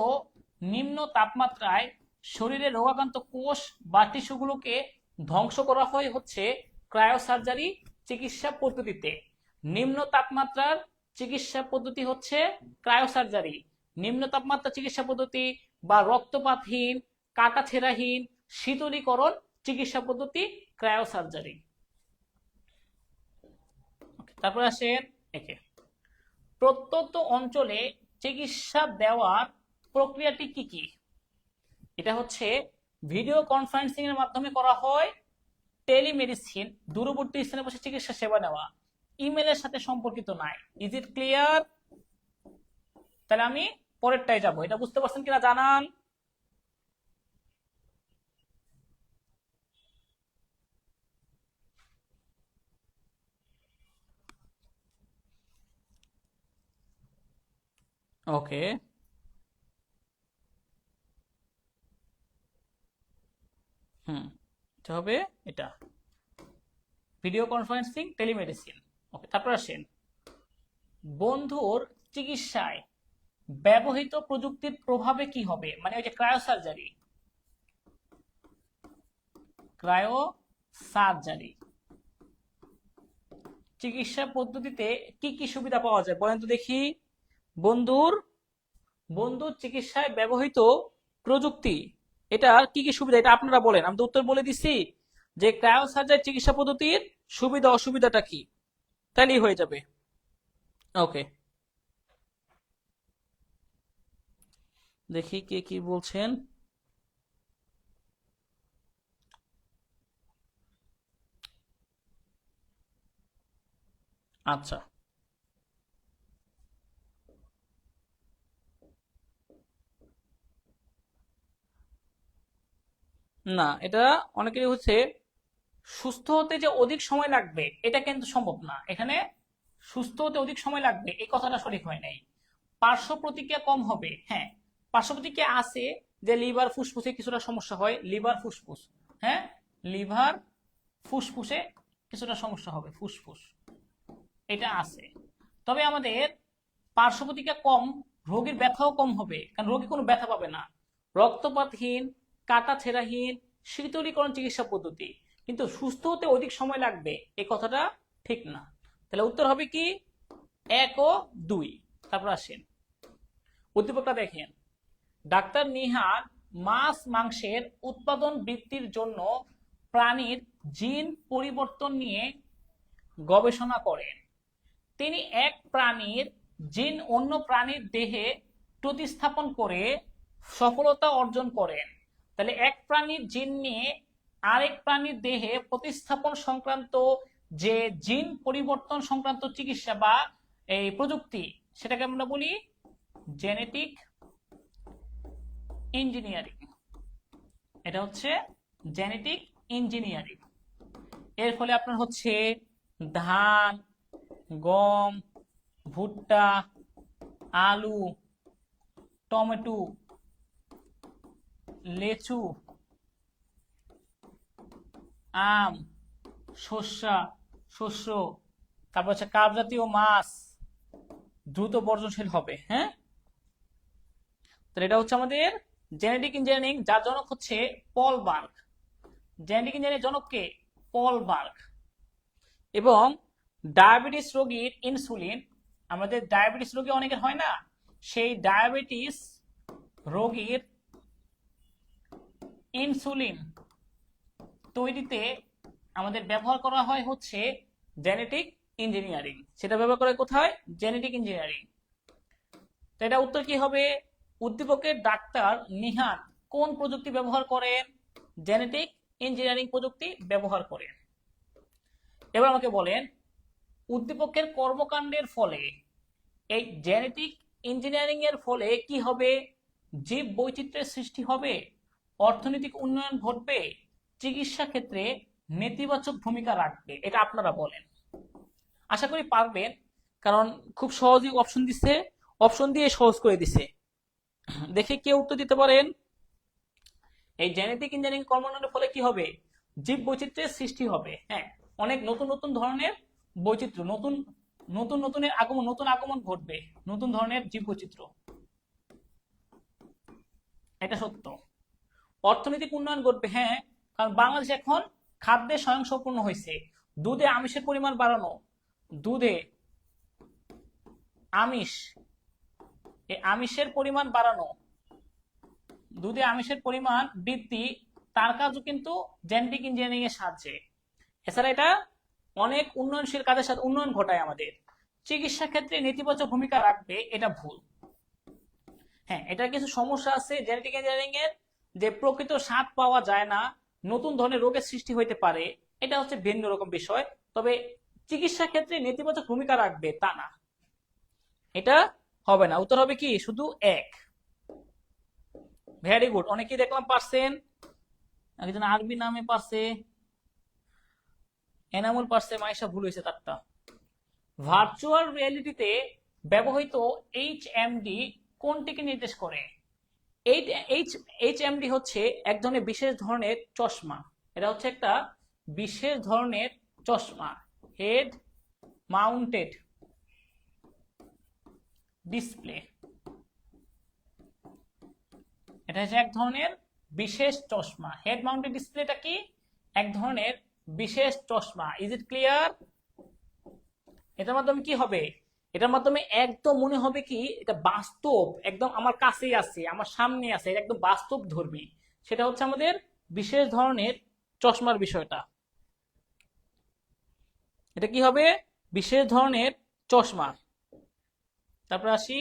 নিম্ন তাপমাত্রায় শরীরে রোগাক্রান্ত কোষ বা টিস্যুগুলোকে ধ্বংস করা হয় হচ্ছে ক্রায়োসার্জারি চিকিৎসা পদ্ধতিতে। নিম্ন তাপমাত্রার চিকিৎসা পদ্ধতি হচ্ছে ক্রায়োসার্জারি। নিম্ন তাপমাত্রা চিকিৎসা পদ্ধতি বা রক্তপাতহীন, কাটাছেঁড়াহীন শীতলীকরণ চিকিৎসা পদ্ধতি ক্রায়োসার্জারি। তারপরে আসেন একে, প্রত্যন্ত অঞ্চলে চিকিৎসা দেওয়ার প্রক্রিয়াটি কি কি? এটা হচ্ছে ভিডিও কনফারেন্সিং এর মাধ্যমে করা হয় টেলিমেডিসিন, দূরবর্তী স্থানে বসে চিকিৎসা সেবা নেওয়া, ইমেলের সাথে সম্পর্কিত নাই। Is it clear? তাহলে আমি পরেরটাই যাব, এটা বুঝতে পারছেন কিনা জানান। ওকে, এটা হবে এটা ভিডিও কনফারেন্সিং টেলিমেডিসিন। ওকে, তারপর আসেন বন্ধুর চিকিৎসায় ব্যবহৃত প্রযুক্তির প্রভাবে কি হবে, মানে ওই যে ক্রায়োসার্জারি চিকিৎসা পদ্ধতিতে কি কি সুবিধা পাওয়া যায় বলেন তো দেখি। বন্ধুর চিকিৎসায় ব্যবহৃত প্রযুক্তি, এটা কি কি সুবিধা, এটা আপনারা বলেন, আমি তো উত্তর বলে দিচ্ছি যে ক্রায়োসার্জারি চিকিৎসা পদ্ধতির সুবিধা অসুবিধাটা কি, তাইলেই হয়ে যাবে। ওকে, দেখি কে কি বলছেন। আচ্ছা, না এটা অনেকেরই হচ্ছে সুস্থ হতে যে অধিক সময় লাগবে এটা কিন্তু সম্ভব না। এখানে সুস্থ হতে অধিক সময় লাগবে এই কথাটা সঠিক হয় নাই। পার্শ্ব প্রতিক্রিয়া কম হবে, হ্যাঁ পার্শ্ব প্রতিক্রিয়া আছে, যে লিভার ফুসফুসে কিছুটা সমস্যা হয়, লিভার ফুসফুস, হ্যাঁ লিভার ফুসফুসে কিছুটা সমস্যা হবে, ফুসফুস এটা আছে। তবে আমাদের পার্শ্ব প্রতিক্রিয়া কম, রোগীর ব্যথাও কম হবে, কারণ রোগী কোনো ব্যথা পাবে না। রক্তপাতহীন, কাটা ছেঁড়াহীন শীতলীকরণ চিকিৎসা পদ্ধতি, কিন্তু সুস্থ হতে অধিক সময় লাগবে এই কথাটা ঠিক না। তাহলে উত্তর হবে কি 1 ও 2। তারপর আসেন উদ্দীপকটা দেখেন, ডাক্তার নিহার মাংসের উৎপাদন বৃদ্ধির জন্য প্রাণীর জিন পরিবর্তন নিয়ে গবেষণা করেন। তিনি এক প্রাণীর জিন অন্য প্রাণীর দেহে প্রতিস্থাপন করে সফলতা অর্জন করেন। তাহলে এক প্রাণীর জিন নিয়ে আরেক প্রাণীর দেহে প্রতিস্থাপন সংক্রান্ত যে জিন পরিবর্তন সংক্রান্ত চিকিৎসা বা এই প্রযুক্তি, সেটাকে আমরা বলি জেনেটিক ইঞ্জিনিয়ারিং। এটা হচ্ছে জেনেটিক ইঞ্জিনিয়ারিং। এর ফলে আপনার হচ্ছে ধান, গম, ভুট্টা, আলু, টমেটো, লেচু, আম, শস্য, তারপর হচ্ছে কার্ব জাতীয় মাছ দ্রুত বর্জনশীল হবে। হ্যাঁ, তো এটা হচ্ছে আমাদের জেনেটিক ইঞ্জিনিয়ারিং, যার জনক হচ্ছে পল বার্গ। জেনেটিক ইঞ্জিনিয়ারিং জনককে পল বার্গ। এবং ডায়াবেটিস রোগীর ইনসুলিন, আমাদের ডায়াবেটিস রোগী অনেকের হয় না, সেই ডায়াবেটিস রোগীর ইনসুলিন তৈরিতে আমাদের ব্যবহার করা হয় হচ্ছে জেনেটিক ইঞ্জিনিয়ারিং। সেটা ব্যবহার করা কোথায়? Genetic engineering. তো এটা উত্তর কি হবে? উদ্দীপকের ডাক্তার নিহান কোন প্রযুক্তি ব্যবহার করেন? জেনেটিক ইঞ্জিনিয়ারিং প্রযুক্তি ব্যবহার করেন। এবার আমাকে বলেন, উদ্দীপকের কর্মকাণ্ডের ফলে, এই জেনেটিক ইঞ্জিনিয়ারিং এর ফলে কি হবে? জীব বৈচিত্র্যের সৃষ্টি হবে, অর্থনৈতিক উন্নয়ন ঘটবে, চিকিৎসা ক্ষেত্রে নেতিবাচক ভূমিকা রাখবে। এটা আপনারা বলেন, আশা করি পারবেন, কারণ খুব সহজেই অপশন দিচ্ছে, অপশন দিয়ে সহজ করে দিছে। দেখে কে উত্তর দিতে পারেন। এই জেনেটিক ইঞ্জিনিয়ারিং কর্মকাণ্ডের ফলে কি হবে? জীব বৈচিত্র্যের সৃষ্টি হবে। হ্যাঁ, অনেক নতুন নতুন ধরনের বৈচিত্র্য, নতুন নতুন নতুনের আগমন, নতুন আগমন ঘটবে, নতুন ধরনের জীব বৈচিত্র্য, এটা সত্য। অর্থনৈতিক উন্নয়ন ঘটবে, হ্যাঁ, কারণ বাংলাদেশ এখন খাদ্যে স্বয়ংসম্পূর্ণ হয়েছে। দুধে আমিষের পরিমাণ বাড়ানো, দুধে আমিষ, এই আমিষের পরিমাণ বাড়ানো, দুধে আমিষের পরিমাণ বৃদ্ধি, তার কাজও কিন্তু জেনেটিক ইঞ্জিনিয়ারিং এর সাহায্যে। এছাড়া এটা অনেক উন্নয়নশীল কাজের সাথে উন্নয়ন ঘটায় আমাদের। চিকিৎসা ক্ষেত্রে নেতিবাচক ভূমিকা রাখবে, এটা ভুল। হ্যাঁ, এটা কিছু সমস্যা আছে জেনেটিক ইঞ্জিনিয়ারিং এর, যে প্রকৃত স্বাদ পাওয়া যায় না, নতুন ধরনের রোগের সৃষ্টি হইতে পারে, এটা হচ্ছে ভিন্ন রকম বিষয়। তবে চিকিৎসা ক্ষেত্রে নেতিবাচক ভূমিকা রাখবে তা না, এটা হবে না। উত্তর হবে কি? শুধু 1। ভেরি গুড, অনেকেই দেখলাম পারছেন। একজন আরবি নামে পারছে, এনামুল পারছে, মাইশা ভুল হয়েছে তারটা। ভার্চুয়াল রিয়েলিটিতে ব্যবহৃত HMD কোনটিকে নির্দেশ করে? HMD হচ্ছে এক ধরনের বিশেষ ধরনের চশমা। এটা হচ্ছে একটা বিশেষ ধরনের চশমা, হেড মাউন্টেড ডিসপ্লে। এটা হচ্ছে এক ধরনের বিশেষ চশমা। হেড মাউন্টেড ডিসপ্লেটা কি? এক ধরনের বিশেষ চশমা। Is it clear? এটার মাধ্যমে কি হবে? এটার মাধ্যমে একদম মনে হবে কি এটা বাস্তব, একদম আমার কাছেই আছে, আমার সামনে আছে, এটা একদম বাস্তব ধর্মী। সেটা হচ্ছে আমাদের বিশেষ ধরনের চশমার বিষয়টা। এটা কি হবে? বিশেষ ধরনের চশমা। তারপর আসি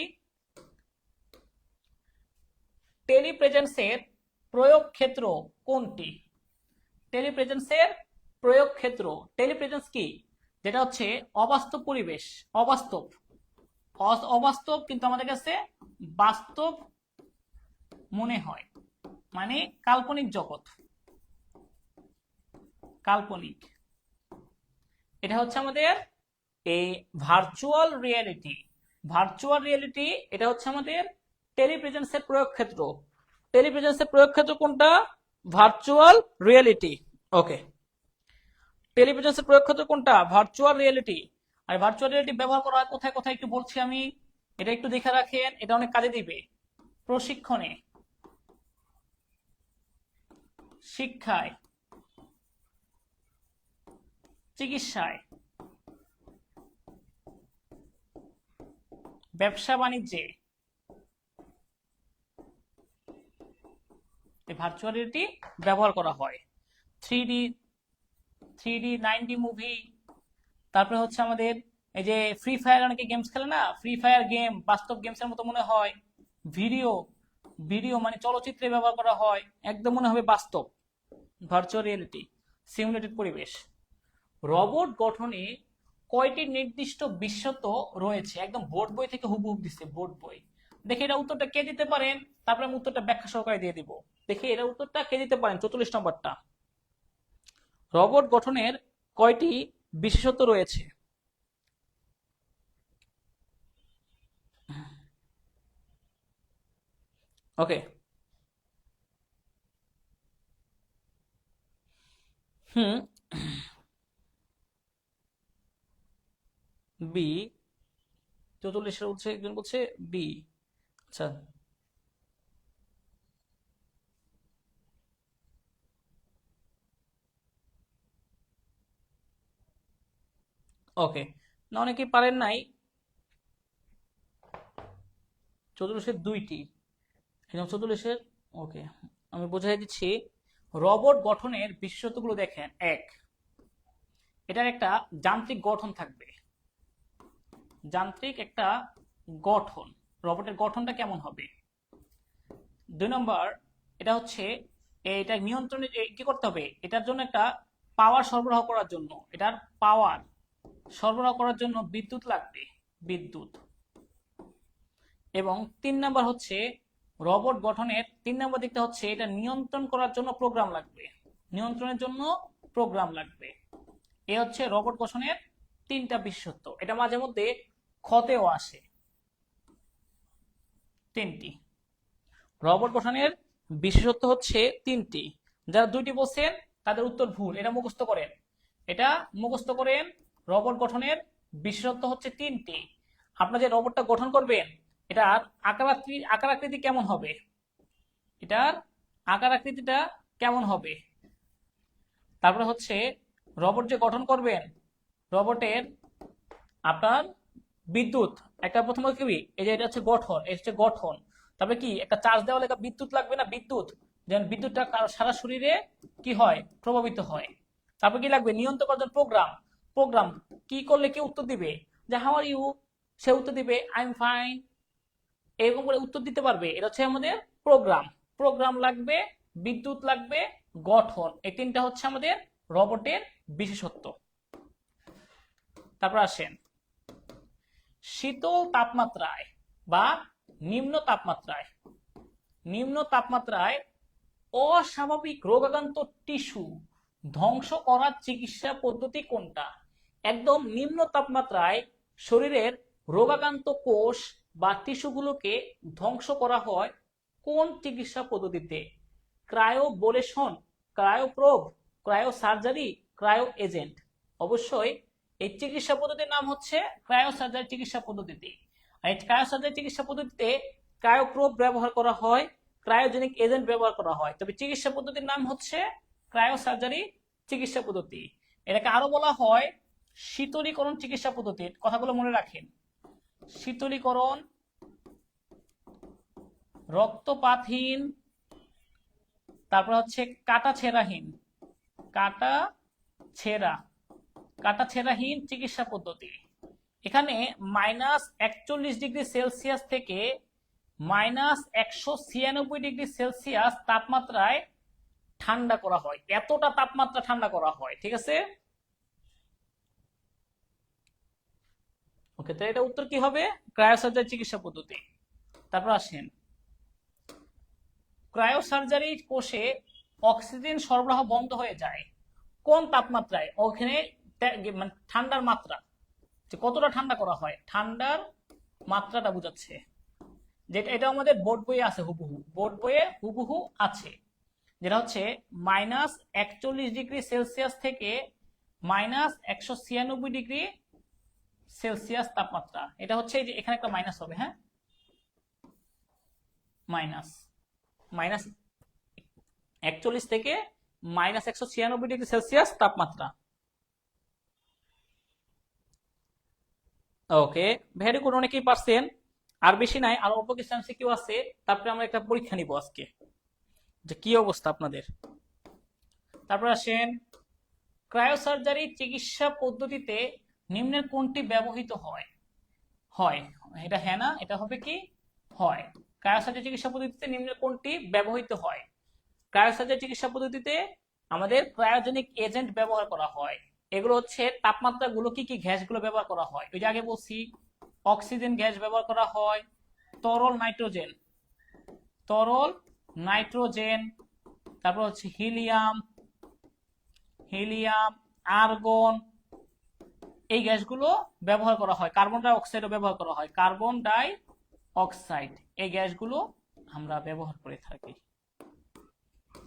টেলিপ্রেজেন্সের প্রয়োগ ক্ষেত্র কোনটি? টেলিপ্রেজেন্সের প্রয়োগ ক্ষেত্র, টেলিপ্রেজেন্স কি? যেটা হচ্ছে অবাস্তব পরিবেশ, অবাস্তব অবাস্তব কিন্তু আমাদের কাছে বাস্তব মনে হয়, মানে কাল্পনিক জগৎ, কাল্পনিক। এটা হচ্ছে আমাদের এই ভার্চুয়াল রিয়েলিটি। ভার্চুয়াল রিয়েলিটি এটা হচ্ছে আমাদের টেলিপ্রেজেন্সের প্রয়োগ ক্ষেত্র। টেলিপ্রেজেন্সের প্রয়োগ ক্ষেত্র কোনটা? Virtual reality. ওকে, টেলিপ্রেজেন্সের প্রয়োগ ক্ষেত্র কোনটা? Virtual reality. আর ভার্চুয়াল রিয়েলিটি ব্যবহার করা হয় কোথায় কোথায় একটু বলছি আমি, এটা একটু দেখে রাখেন, এটা অনেক কাজে দিবে। প্রশিক্ষণে, শিক্ষায়, চিকিৎসায়, ব্যবসা বাণিজ্যে ভার্চুয়াল রিয়েলিটি ব্যবহার করা হয়। 3D 9D মুভি, তারপরে হচ্ছে আমাদের এই যে ফ্রি ফায়ার, অনেকে গেমস খেলে না, ফ্রি ফায়ার গেম বাস্তব গেমসের মতো মনে হয়। ভিডিও ভিডিও মানে চলচ্চিত্রে ব্যবহার করা হয়, একদম মনে হবে বাস্তব। ভার্চুয়াল রিয়েলিটি, সিমুলেটেড পরিবেশ। রোবট গঠনে কয়টি নির্দিষ্ট বিশেষত্ব রয়েছে? একদম বোর্ড বই থেকে হুবহুব দিচ্ছে, বোর্ড বই। দেখি এটা উত্তরটা কে দিতে পারেন, তারপরে আমি উত্তরটা ব্যাখ্যা সহকারে দিয়ে দিব। দেখি এটা উত্তরটা কে দিতে পারেন, 44 নম্বরটা। রোবট গঠনের কয়টি বিশেষত্ব রয়েছে? ওকে, হুম, বি। 44 বলছে, একজন বলছে বি। আচ্ছা, ওকে, না অনেকে পারেন নাই। 44 দুইটি, 44। ওকে, আমি বোঝাই দিচ্ছি। রোবট গঠনের বিশেষত্বগুলো দেখেন। এক, এটার একটা যান্ত্রিক গঠন থাকবে, যান্ত্রিক একটা গঠন। রোবটের গঠনটা কেমন হবে? 2 নম্বর, এটা হচ্ছে এটা নিয়ন্ত্রণে কি করতে হবে, এটার জন্য একটা পাওয়ার সরবরাহ করার জন্য, এটার পাওয়ার সরবরাহ করার জন্য বিদ্যুৎ লাগবে, বিদ্যুৎ। এবং 3 নম্বর হচ্ছে রোবট গঠনের 3 নম্বর দিকটা হচ্ছে এটা নিয়ন্ত্রণ করার জন্য প্রোগ্রাম লাগবে, নিয়ন্ত্রণের জন্য প্রোগ্রাম লাগবে। এ হচ্ছে রোবট গঠনের 3টা বিশেষত্ব। এটা মাঝে মধ্যে ক্ষতেও আসে। 3টি রোবট গঠনের বিশেষত্ব হচ্ছে 3টি। যারা 2টি বলছেন তাদের উত্তর ভুল, এটা মুখস্থ করেন, এটা মুখস্থ করেন। রোবট গঠনের বিশেষত্ব হচ্ছে 3টি। আপনারা যে রোবটটা গঠন করবেন এটার আকার আকৃতি কেমন হবে, এটার আকার আকৃতিটা কেমন হবে। তারপরে হচ্ছে রোবট যে গঠন করবেন, রোবটের আপনার বিদ্যুৎ একটা প্রথমে কি, এই যে এটা হচ্ছে গঠন, এই হচ্ছে গঠন। তারপরে কি একটা চার্জ দেওয়া লেখা বিদ্যুৎ লাগবে না, বিদ্যুৎ, যেন বিদ্যুৎটা সারা শরীরে কি হয়, প্রভাবিত হয়। তারপর কি লাগবে, নিয়ন্ত্রণ করার জন্য প্রোগ্রাম। প্রোগ্রাম কি করলে কি উত্তর দিবে, যে হাউ আর ইউ, সে উত্তর দিবে আই এম ফাইন, এরকম করে উত্তর দিতে পারবে। এটা হচ্ছে আমাদের প্রোগ্রাম। প্রোগ্রাম লাগবে, বিদ্যুৎ লাগবে, গঠন, এই 3টা হচ্ছে আমাদের রোবটের বিশেষত্ব। তারপর আসেন শীতল তাপমাত্রায় বা নিম্ন তাপমাত্রায়, নিম্ন তাপমাত্রায় অস্বাভাবিক রোগাক্রান্ত টিস্যু ধ্বংস করার চিকিৎসা পদ্ধতি কোনটা? একদম নিম্ন তাপমাত্রায় শরীরের রোগাক্রান্ত কোষ বা টিস্যুগুলোকে ধ্বংস করা হয় কোন চিকিৎসা পদ্ধতিতে? ক্রায়োবোলেশন, cryoprobe, cryo surgery, cryo agent. অবশ্যই এই চিকিৎসা পদ্ধতির নাম হচ্ছে ক্রায়ো সার্জারি চিকিৎসা পদ্ধতিতে। আর এই ক্রায়ো সার্জারি চিকিৎসা পদ্ধতিতে ক্রায়োপ্রোব ব্যবহার করা হয়, ক্রায়োজেনিক এজেন্ট ব্যবহার করা হয়, তবে চিকিৎসা পদ্ধতির নাম হচ্ছে ক্রায়ো সার্জারি চিকিৎসা পদ্ধতি। এটাকে আরো বলা হয় শীতলীকরণ চিকিৎসা পদ্ধতি। কথাগুলো মনে রাখেন, শীতলীকরণ, রক্তপাতহীন, তারপর হচ্ছে কাটাছেঁড়াহীন, কাটাছেঁড়াহীন চিকিৎসা পদ্ধতি। এখানে -41°C থেকে -196°C তাপমাত্রায় ঠান্ডা করা হয়, এতটা তাপমাত্রা ঠান্ডা করা হয়, ঠিক আছে? ওকে, তো এটা উত্তর কি হবে? ক্রায়োসার্জারি চিকিৎসা পদ্ধতি। তারপর আসেন, ক্রায়োসার্জারি কোষে অক্সিজেন সরবরাহ বন্ধ হয়ে যায় কোন তাপমাত্রায়? ওখানে মানে ঠান্ডার মাত্রা, যে কতটা ঠান্ডা করা হয়, ঠান্ডার মাত্রাটা বোঝাচ্ছে। যেটা এটা আমাদের বোর্ড বইয়ে আছে, বোর্ড বইয়ে হুবহু আছে, যেটা হচ্ছে -41°C থেকে -196°C তাপমাত্রা। এটা হচ্ছে যে এখানে একটা মাইনাস হবে, হ্যাঁ, -41 থেকে -196°C তাপমাত্রা। ওকে, ভেরি গুড, অনেকেই পারছেন। আর বেশি নাই, আর অল্প কিছু এমসিকিউ আছে, তারপরে আমরা একটা পরীক্ষা নিব আজকে, যে কি অবস্থা আপনাদের। তারপর আসেন, ক্রায়োসার্জারি চিকিৎসা পদ্ধতিতে নিম্নের কোনটি ব্যবহৃত হয়? হয়, এটা হ্যাঁ না, এটা হবে কি হয়। ক্রায়োসার্জারি চিকিৎসা পদ্ধতিতে নিম্নের কোনটি ব্যবহৃত হয়? ক্রায়োসার্জারি চিকিৎসা পদ্ধতিতে আমাদের ক্রায়োজেনিক এজেন্ট ব্যবহার করা হয়। এগুলো হচ্ছে তাপমাত্রা গুলো, কি কি গ্যাসগুলো ব্যবহার করা হয়? ওই যে আগে বলছি, অক্সিজেন গ্যাস ব্যবহার করা হয়, তরল নাইট্রোজেন, তারপর হচ্ছে হিলিয়াম, আর্গন, এই গ্যাসগুলো ব্যবহার করা হয়। কার্বন ডাই অক্সাইডও ব্যবহার করা হয়, কার্বন ডাই অক্সাইড, এই গ্যাসগুলো আমরা ব্যবহার করে থাকি।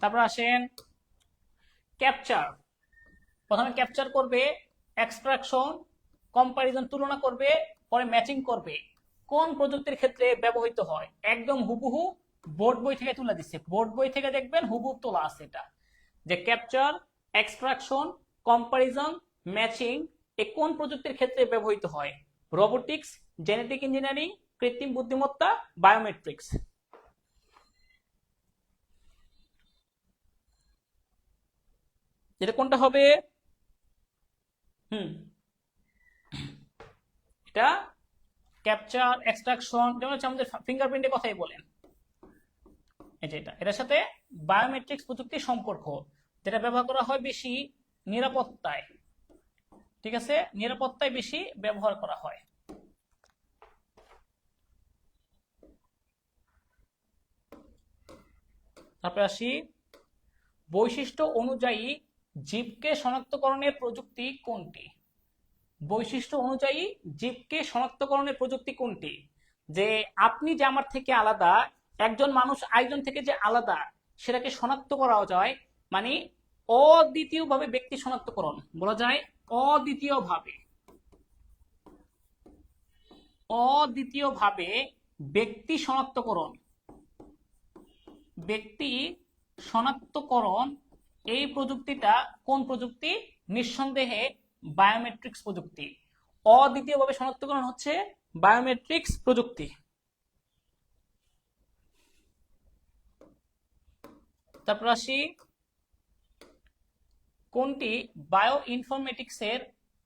তারপর আসেন ক্যাপচার। প্রথমে ক্যাপচার করবে, এক্সট্রাকশন, কম্পারিজন তুলনা করবে, পরে ম্যাচিং করবে। কোন প্রযুক্তির ক্ষেত্রে ব্যবহৃত হয়? একদম হুবহু বোর্ড বই থেকে তুলে দিচ্ছে, বোর্ড বই থেকে দেখবেন হুবহু তোলা আছে এটা, যে ক্যাপচার, এক্সট্রাকশন, কম্পারিজন, ম্যাচিং এ কোন প্রযুক্তির ক্ষেত্রে ব্যবহৃত হয়? রোবোটিক্স, জেনেটিক ইঞ্জিনিয়ারিং, কৃত্রিম বুদ্ধিমত্তা, বায়োমেট্রিক্স। এটা কোনটা হবে? এটা ক্যাপচার, এক্সট্রাকশন, যেমন হচ্ছে আমাদের ফিঙ্গারপ্রিন্টের কথাই বলেন, এটার সাথে বায়োমেট্রিক্স প্রযুক্তির সম্পর্ক, যেটা ব্যবহার করা হয় বেশি নিরাপত্তায়, ঠিক আছে, নিরাপত্তায় বেশি ব্যবহার করা হয়। তারপরে আসি, বৈশিষ্ট্য অনুযায়ী জীবকে শনাক্তকরণের প্রযুক্তি কোনটি? বৈশিষ্ট্য অনুযায়ী জীবকে শনাক্তকরণের প্রযুক্তি কোনটি? যে আপনি যে আমার থেকে আলাদা, একজন মানুষ আরেকজন থেকে যে আলাদা, সেটাকে শনাক্ত করা যায়, মানে অদ্বিতীয়ভাবে ব্যক্তি শনাক্তকরণ বলা যায়। অদ্বিতীয়ভাবে ব্যক্তি শনাক্তকরণ, এই প্রযুক্তিটা কোন প্রযুক্তি? নিঃসন্দেহে বায়োমেট্রিক্স প্রযুক্তি। অদ্বিতীয়ভাবে শনাক্তকরণ হচ্ছে বায়োমেট্রিক্স প্রযুক্তি। তারপর আসি, কোনটি বায়ো ইনফরমেটিক্সের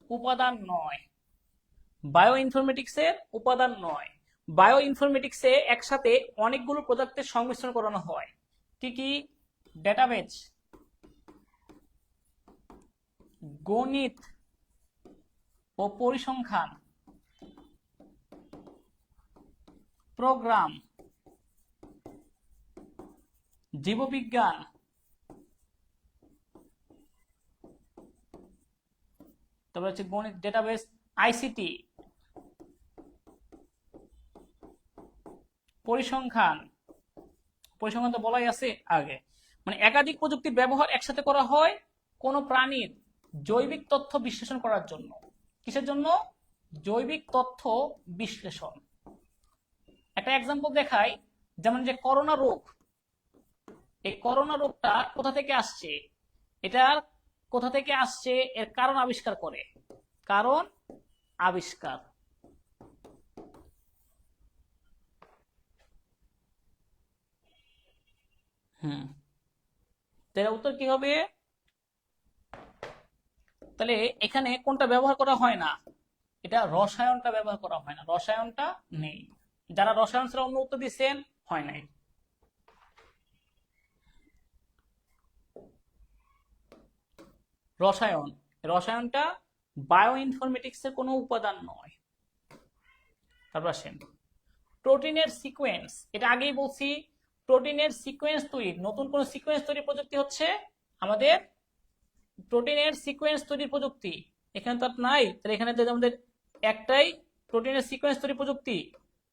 উপাদান নয়? বায়ো ইনফরমেটিক্সের উপাদান নয়। বায়ো ইনফরমেটিক্সে একসাথে অনেকগুলো প্রোডাক্টের সংমিশ্রণ করানো হয়। কি কি? ডেটাবেজ, গণিত ও পরিসংখ্যান, প্রোগ্রাম, জীববিজ্ঞান, তারপর হচ্ছে গণিত, ডেটাবেস, আইসিটি, পরিসংখ্যান, পরিসংখ্যান তো বলাই আছে আগে, মানে একাধিক প্রযুক্তির ব্যবহার একসাথে করা হয় কোন প্রাণীর জৈবিক তথ্য বিশ্লেষণ করার জন্য। কিসের জন্য? জৈবিক তথ্য বিশ্লেষণ। একটা এক্সাম্পল দেখাই, যেমন যে করোনা রোগ, এই করোনা রোগটা কোথা থেকে আসছে, এটার কোথা থেকে আসছে এর কারণ আবিষ্কার করে, কারণ আবিষ্কার। তাহলে উত্তর কি হবে? তাহলে এখানে কোনটা ব্যবহার করা হয় না? এটা রসায়নটা ব্যবহার করা হয় না, রসায়নটা নেই। যারা রসায়ন ছাড়া অন্য উত্তর দিচ্ছেন হয় নাই। রসায়ন, রসায়নটা বায়ো ইনফরমেটিক্স এর কোনো উপাদান নয়। তারপর আসেন প্রোটিনের সিকোয়েন্স, এটা আগেই বলছি, প্রোটিনের সিকোয়েন্স তৈরির নতুন কোন সিকোয়েন্স তৈরির প্রযুক্তি হচ্ছে আমাদের প্রোটিনের সিকোয়েন্স তৈরির প্রযুক্তি। এখানে তো নাই, তাহলে এখানে যদি আমাদের একটাই প্রোটিনের সিকোয়েন্স তৈরির প্রযুক্তি,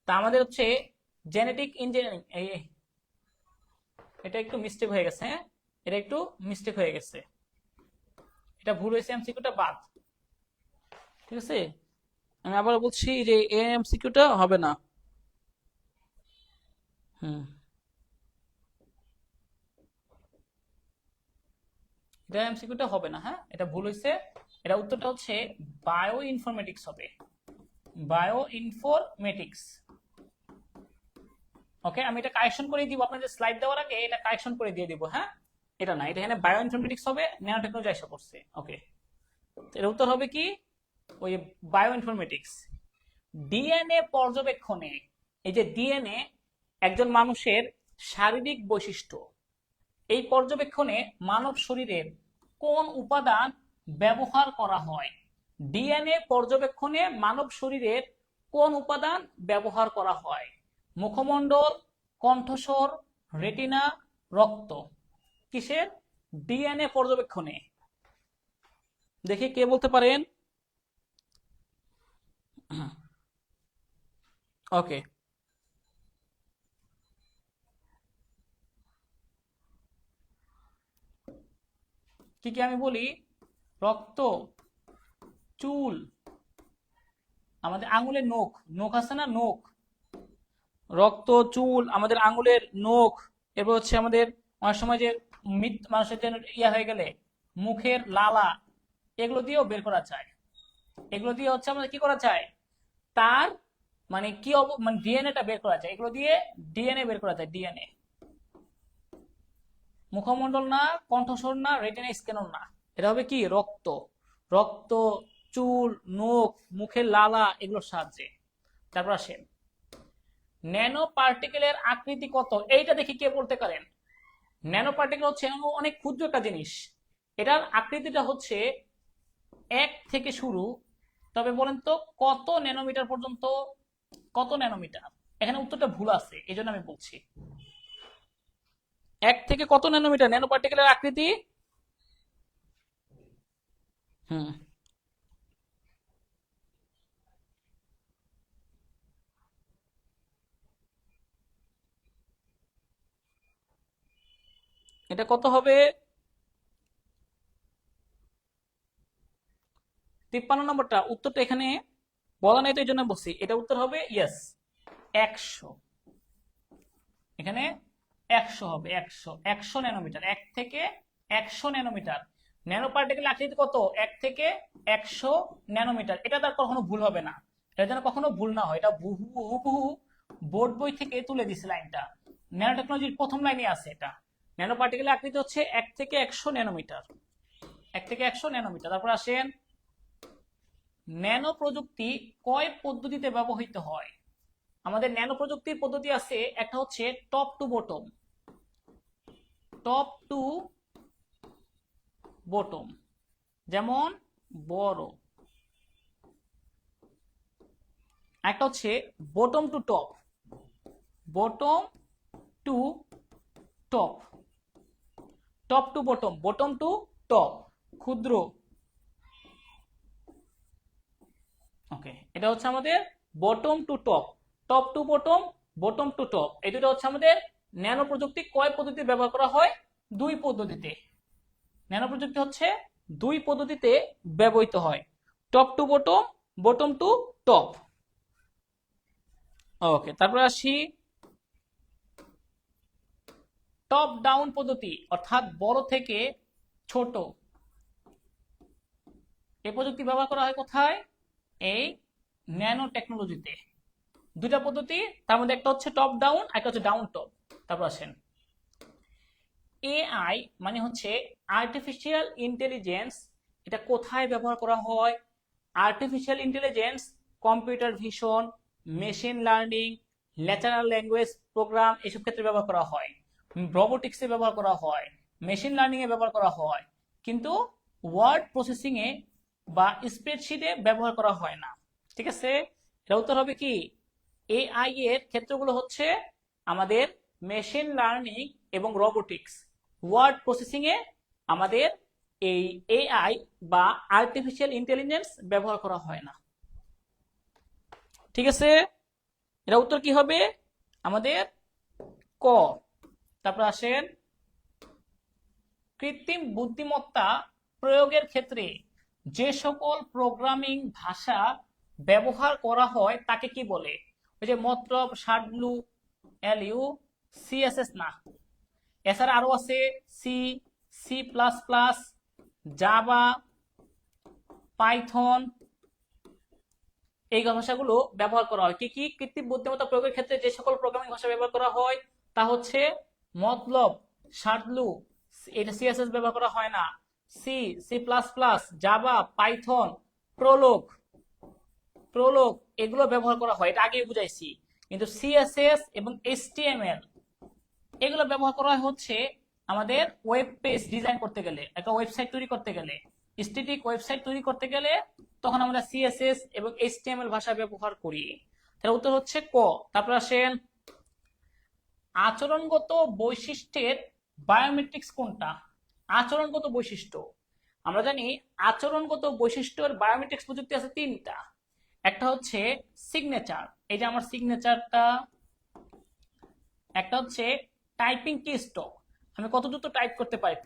তা আমাদের হচ্ছে জেনেটিক ইঞ্জিনিয়ারিং। এটা একটু মিস্টেক হয়ে গেছে, হ্যাঁ এটা একটু মিস্টেক হয়ে গেছে, এটা ভুল হয়েছে, এমসিকিউটা বাদ। ঠিক আছে, আমি আবার বলছি যে এমসিকিউটা হবে না। এটা এমসিকিউটা হবে না, হ্যাঁ এটা ভুল হয়েছে। এটা উত্তরটা হচ্ছে বায়ো ইনফরমেটিক্স হবে, বায়ো ইনফরমেটিক্স। ওকে, আমি এটা কারেকশন করে দিব, আপনাদের স্লাইড দেওয়ার আগে এটা কারেকশন করে দিয়ে দিব। হ্যাঁ এটা না, এটা এখানে বায়ো ইনফরমেটিক্স হবে, ন্যানো টেকনোলজি এসে পড়ছে। ওকে, এর উত্তর হবে কি ওই বায়ো ইনফরমেটিক্স। ডিএনএ পর্যবেক্ষণে, এই যে ডিএনএ একজন মানুষের শারীরিক বৈশিষ্ট্য, এই পর্যবেক্ষণে মানব শরীরের কোন উপাদান ব্যবহার করা হয়? ডিএনএ পর্যবেক্ষণে মানব শরীরের কোন উপাদান ব্যবহার করা হয়? মুখমণ্ডল, কণ্ঠস্বর, রেটিনা, রক্ত। কিসের? ডিএনএ পর্যবেক্ষণে। দেখি কে বলতে পারেন। ওকে, কি কি আমি বলি? রক্ত, চুল, আমাদের আঙুলের নখ, নখ আছে না, নখ, রক্ত, চুল, আমাদের আঙুলের নখ, এরপর হচ্ছে আমাদের অনেক সময় যে মানুষের যেন ইয়া হয়ে গেলে মুখের লালা, এগুলো দিয়েও বের করা যায়। এগুলো দিয়ে হচ্ছে আমাদের কি করা যায়, তার মানে কি মানে ডিএনএটা বের করা যায়, এগুলো দিয়ে ডিএনএ বের করা যায়। ডিএনএ, মুখমণ্ডল না, কণ্ঠস্বর না, রেটিনা স্ক্যানর না, এটা হবে কি রক্ত। রক্ত, চুল, নখ, মুখের লালা, এগুলোর সাহায্যে। তারপর আসেন ন্যানো পার্টিকেলের আকৃতি কত, এইটা দেখি কে বলতে পারেন। ন্যানো পার্টিকেল হচ্ছে অনেক ক্ষুদ্র একটা জিনিস, এটার আকৃতিটা হচ্ছে 1 থেকে শুরু, তবে বলেন তো কত ন্যানোমিটার পর্যন্ত, কত ন্যানোমিটার? এখানে উত্তরটা ভুল আছে, এই জন্য আমি বলছি 1 থেকে কত ন্যানোমিটার ন্যানো পার্টিকেলের আকৃতি। হুম, এটা কত হবে? 53 নম্বরটা উত্তরটা এখানে বলা নাই তো এই জন্য বলছি, এটা উত্তর হবে ইয়েস 100। এখানে 100 হবে, 100 ন্যানোমিটার, 1 থেকে 100 ন্যানোমিটার। ন্যানো পার্টিকেল আকৃতি কত? 1 থেকে 100 ন্যানোমিটার। এটা তার কখনো ভুল হবে না, এটা যেন কখনো ভুল না হয়। এটা হুবহু বোর্ড বই থেকে তুলে দিছে লাইনটা, ন্যানো টেকনোলজির প্রথম লাইনে আছে এটা। ন্যানো পার্টিকেলের আকৃতি হচ্ছে 1 থেকে 100 ন্যানোমিটার, 1 থেকে 100 ন্যানোমিটার। তারপর আসেন ন্যানো প্রযুক্তি কয় পদ্ধতিতে ব্যবহৃত হয়? আমাদের ন্যানো প্রযুক্তির পদ্ধতি আছে, একটা হচ্ছে top to bottom, top to bottom, যেমন বড়। একটা হচ্ছে bottom to top, bottom to top, top to bottom, bottom to top, ক্ষুদ্র। ওকে, এটা হচ্ছে আমাদের bottom to top, top to bottom, bottom to top, এই দুটো হচ্ছে আমাদের ন্যানো প্রযুক্তি কয় পদ্ধতিতে ব্যবহার করা হয়? দুই পদ্ধতিতে। ন্যানো প্রযুক্তি হচ্ছে দুই পদ্ধতিতে ব্যবহৃত হয়, top to bottom, bottom to top. Okay, তারপরে আসি টপ ডাউন পদ্ধতি, অর্থাৎ বড় থেকে ছোট। এই প্রযুক্তি ব্যবহার করা হয় কোথায়? এই ন্যানো টেকনোলজিতে। দুইটা পদ্ধতি, তার মধ্যে একটা হচ্ছে টপ ডাউন, একটা হচ্ছে ডাউন টপ। তারপর আসেন এআই মানে হচ্ছে আর্টিফিশিয়াল ইন্টেলিজেন্স। এটা কোথায় ব্যবহার করা হয়? Artificial intelligence, computer vision, machine learning, natural language program, এসব ক্ষেত্রে ব্যবহার করা হয়। রোবোটিক্সে ব্যবহার করা হয়, মেশিন লার্নিং এ ব্যবহার করা হয়, কিন্তু ওয়ার্ড প্রসেসিং এ বা স্প্রেডশিটে ব্যবহার করা হয় না। ঠিক আছে, এটা উত্তর হবে কি? এআই এর ক্ষেত্রগুলো হচ্ছে আমাদের মেশিন লার্নিং এবং রোবোটিক্স। ওয়ার্ড প্রসেসিং এ আমাদের এই এআই বা আর্টিফিশিয়াল ইন্টেলিজেন্স ব্যবহার করা হয় না। ঠিক আছে, এটা উত্তর কি হবে আমাদের? ক। তারপর আসেন কৃত্রিম বুদ্ধিমত্তা প্রয়োগের ক্ষেত্রে যে সকল প্রোগ্রামিং ভাষা ব্যবহার করা হয় তাকে কি বলে? ওই যে মতলব, শার্টব্লু, এলইউ, সিএসএস না, এছাড়া আরো আছে C, C plus plus, Java, Python, এই ভাষাগুলো ব্যবহার করা হয়। কি কি কৃত্রিম বুদ্ধিমত্তা প্রয়োগের ক্ষেত্রে যে সকল প্রোগ্রামিং ভাষা ব্যবহার করা হয় তা হচ্ছে মতলব, শার্টব্লু, এটা সিএসএস ব্যবহার করা হয় না, C, C plus plus, Java, Python, Prolog, Prolog এগুলো ব্যবহার করা হয়, এটা আগেই বুঝাইছি। কিন্তু সিএসএস এবং এইচটিএমএল এগুলো ব্যবহার করা হচ্ছে আমাদের ওয়েব পেজ ডিজাইন করতে গেলে, একটা ওয়েবসাইট তৈরি করতে গেলে, স্ট্যাটিক ওয়েবসাইট তৈরি করতে গেলে তখন আমরা সিএসএস এবং এইচটিএমএল ভাষা ব্যবহার করি। তার উত্তর হচ্ছে ক। তারপর আসেন আচরণগত বৈশিষ্ট্যের বায়োমেট্রিক্স কোনটা? আচরণগত বৈশিষ্ট্য, আমরা জানি আচরণগত বৈশিষ্ট্যের বায়োমেট্রিক্স প্রযুক্তি আছে তিনটা। একটা হচ্ছে সিগনেচার, এই যে আমার সিগনেচারটা। একটা হচ্ছে টাইপিং কি স্ট্রোক, আমি কত দ্রুত টাইপ করতে পারি,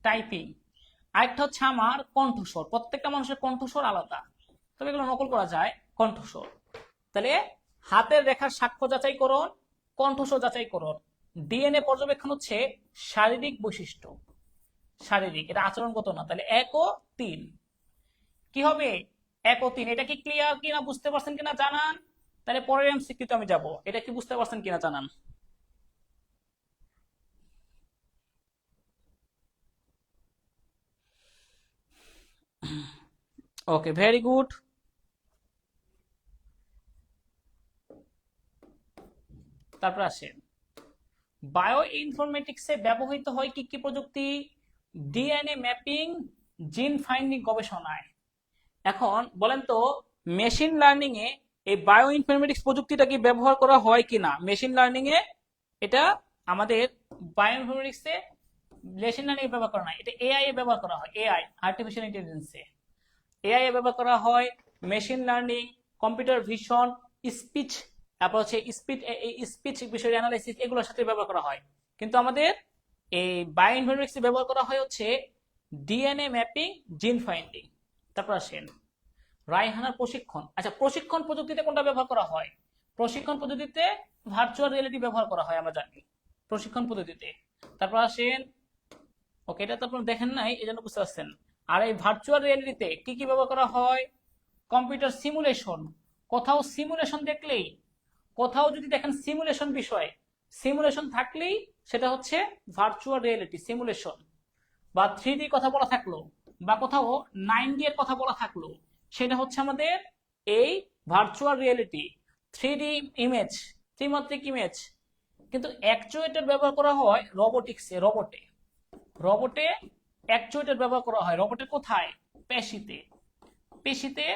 টাইপিং। আরেকটা হচ্ছে আমার কণ্ঠস্বর, প্রত্যেকটা মানুষের কণ্ঠস্বর আলাদা, তবে এগুলো নকল করা যায়, কণ্ঠস্বর। তাহলে হাতের রেখার সাক্ষ্য যাচাইকরণ, কণ্ঠস্বর যাচাইকরণ। ডিএনএ পর্যবেক্ষণ হচ্ছে শারীরিক বৈশিষ্ট্য, শারীরিক, এটা আচরণগত না। তাহলে 1 ও 3 কি হবে? 1 ও 3। এটা কি ক্লিয়ার কিনা, বুঝতে পারছেন কিনা জানান। তাহলে পরের এমসিকিউতে আমি যাব, এটা কি বুঝতে পারছেন কিনা জানান। ওকে, ভেরি গুড। তারপর আসেন বায়ো ইনফরমেটিক্সে ব্যবহৃত হয় কি কি প্রযুক্তি? ডিএনএ ম্যাপিং, জিন ফাইন্ডিং গবেষণায়। এখন বলেন তো মেশিন লার্নিং এ এই বায়ো ইনফরমেটিক্স প্রযুক্তিটা কি ব্যবহার করা হয় কিনা? মেশিন লার্নিং এ এটা আমাদের বায়ো ইনফরমেটিক্সে মেশিন লার্নিং এ ব্যবহার করা হয়, এটা এআই এ ব্যবহার করা হয়, এআই আর্টিফিশিয়াল ইন্টেলিজেন্সে এআই এ ব্যবহার করা হয়, machine learning, computer vision, speech, তারপর হচ্ছে স্পিচ বিষয় অ্যানালাইসিস, এগুলোর সাথে ব্যবহার করা হয়। কিন্তু আমাদের এই বায়ো ইনফরমেটিক্সে ব্যবহার করা হয় হচ্ছে ডিএনএ ম্যাপিং, জিন ফাইন্ডিং। তারপর আসেন রায়হানার প্রশিক্ষণ। আচ্ছা, প্রশিক্ষণ প্রযুক্তিতে কোনটা ব্যবহার করা হয়? প্রশিক্ষণ পদ্ধতিতে ভার্চুয়াল রিয়েলিটি ব্যবহার করা হয়, আমরা জানি প্রশিক্ষণ পদ্ধতিতে। তারপর আসেন, ওকে এটা তো আপনারা দেখেন নাই এই জন্য বুঝতে পারছেন। আর এই ভার্চুয়াল রিয়েলিটিতে কি কি ব্যবহার করা হয়? কম্পিউটার সিমুলেশন, কোথাও সিমুলেশন দেখলেই, কোথাও যদি দেখেন সিমুলেশন বিষয়, সিমুলেশন থাকলেই সেটা হচ্ছে ভার্চুয়াল রিয়েলিটি সিমুলেশন। বা 3D কথা বলা থাকলো, বা কোথাও 9D এর কথা বলা থাকলো, সেটা হচ্ছে আমাদের এই ভার্চুয়াল রিয়েলিটি, 3D ইমেজ, ত্রিমাত্রিক ইমেজ। কিন্তু অ্যাকচুয়েটর ব্যবহার করা হয় রোবোটিক্সে, রোবটে অ্যাকচুয়েটর ব্যবহার করা হয়। রোবটের কোথায়? পেশিতে, পেশিতে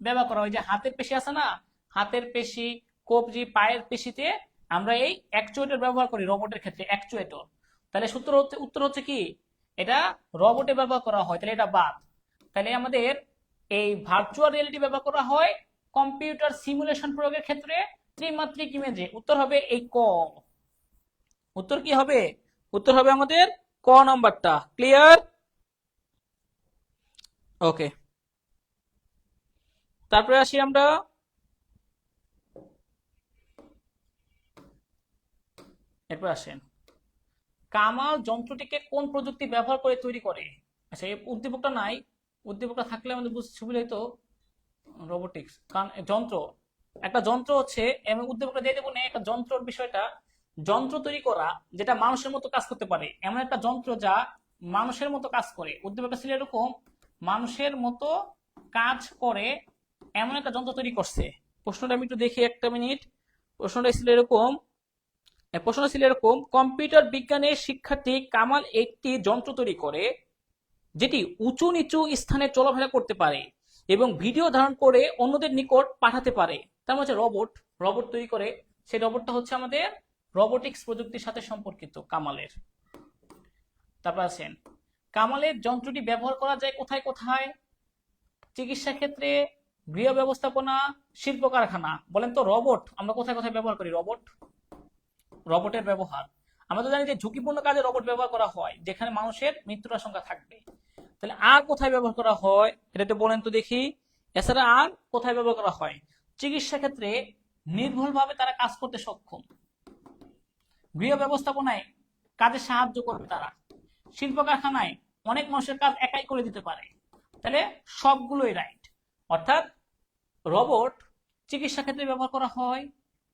ব্যবহার করা হয়। যে হাতের পেশি আছে না, হাতের পেশি, কবজি, পায়ের পেশিতে আমরা এই অ্যাকচুয়েটর ব্যবহার করি রোবটের ক্ষেত্রে, অ্যাকচুয়েটর। তাহলে উত্তর হচ্ছে কি? এটা রোবটে ব্যবহার করা হয়, তাহলে এটা বাদ। তাহলে আমাদের এই ভার্চুয়াল রিয়েলিটি ব্যবহার করা হয় কম্পিউটার সিমুলেশন প্রয়োগের ক্ষেত্রে, ত্রিমাত্রিক ইমেজে উত্তর হবে এই ক। উত্তর কি হবে? উত্তর হবে আমাদের ক নাম্বারটা। ক্লিয়ার? ওকে, তারপরে আসি আমরা এরপর আসেন কামাল যন্ত্রটিকে কোন প্রযুক্তি ব্যবহার করে তৈরি করে? আচ্ছা, এই উদ্দীপকটা নাই, উদ্দীপকটা থাকলে আমাদের বুঝতে সুবিধা হতো। রোবোটিক্স, কারণ যন্ত্র, একটা যন্ত্র হচ্ছে, এবং উদ্দীপকটা দিয়ে দেবো না, একটা যন্ত্রের বিষয়টা, যন্ত্র তৈরি করা যেটা মানুষের মতো কাজ করতে পারে, এমন একটা যন্ত্র যা মানুষের মতো কাজ করে। উদ্দীপকটা ছিল এরকম, মানুষের মতো কাজ করে এমন একটা যন্ত্র তৈরি করছে। প্রশ্নটা আমি একটু দেখি, একটা মিনিট। প্রশ্নটা ছিল এরকম, কম্পিউটার বিজ্ঞানের শিক্ষার্থী কামাল একটি যন্ত্র তৈরি করে যেটি উঁচু নিচু স্থানে চলাফেরা করতে পারে এবং ভিডিও ধারণ করে অন্যদের নিকট পাঠাতে পারে। তার মানে রোবট, রোবট তৈরি করে। সেই রোবটটা হচ্ছে আমাদের রোবোটিক্স প্রযুক্তির সাথে সম্পর্কিত কামালের। তারপর আছেন কামালের যন্ত্রটি ব্যবহার করা যায় কোথায় কোথায়? চিকিৎসা ক্ষেত্রে, গৃহ ব্যবস্থাপনা, শিল্প কারখানা। বলেন তো রোবট আমরা কোথায় কোথায় ব্যবহার করি? রোবটের ব্যবহার আমরা তো জানি যে ঝুঁকিপূর্ণ কাজে রোবট ব্যবহার করা হয়, যেখানে মানুষের মৃত্যুর আশঙ্কা থাকবে। তাহলে আর কোথায় ব্যবহার করা হয় এটা তো বলেন তো দেখি। এছাড়া আর কোথায় ব্যবহার করা হয়? চিকিৎসা ক্ষেত্রে নির্ভুলভাবে তারা কাজ করতে সক্ষম। গৃহ ব্যবস্থাপনায় কাজে সাহায্য করবে তারা। শিল্প কারখানায় অনেক মানুষের কাজ একাই করে দিতে পারে। তাহলে সবগুলোই রাইট। অর্থাৎ রোবট চিকিৎসা ক্ষেত্রে ব্যবহার করা হয়,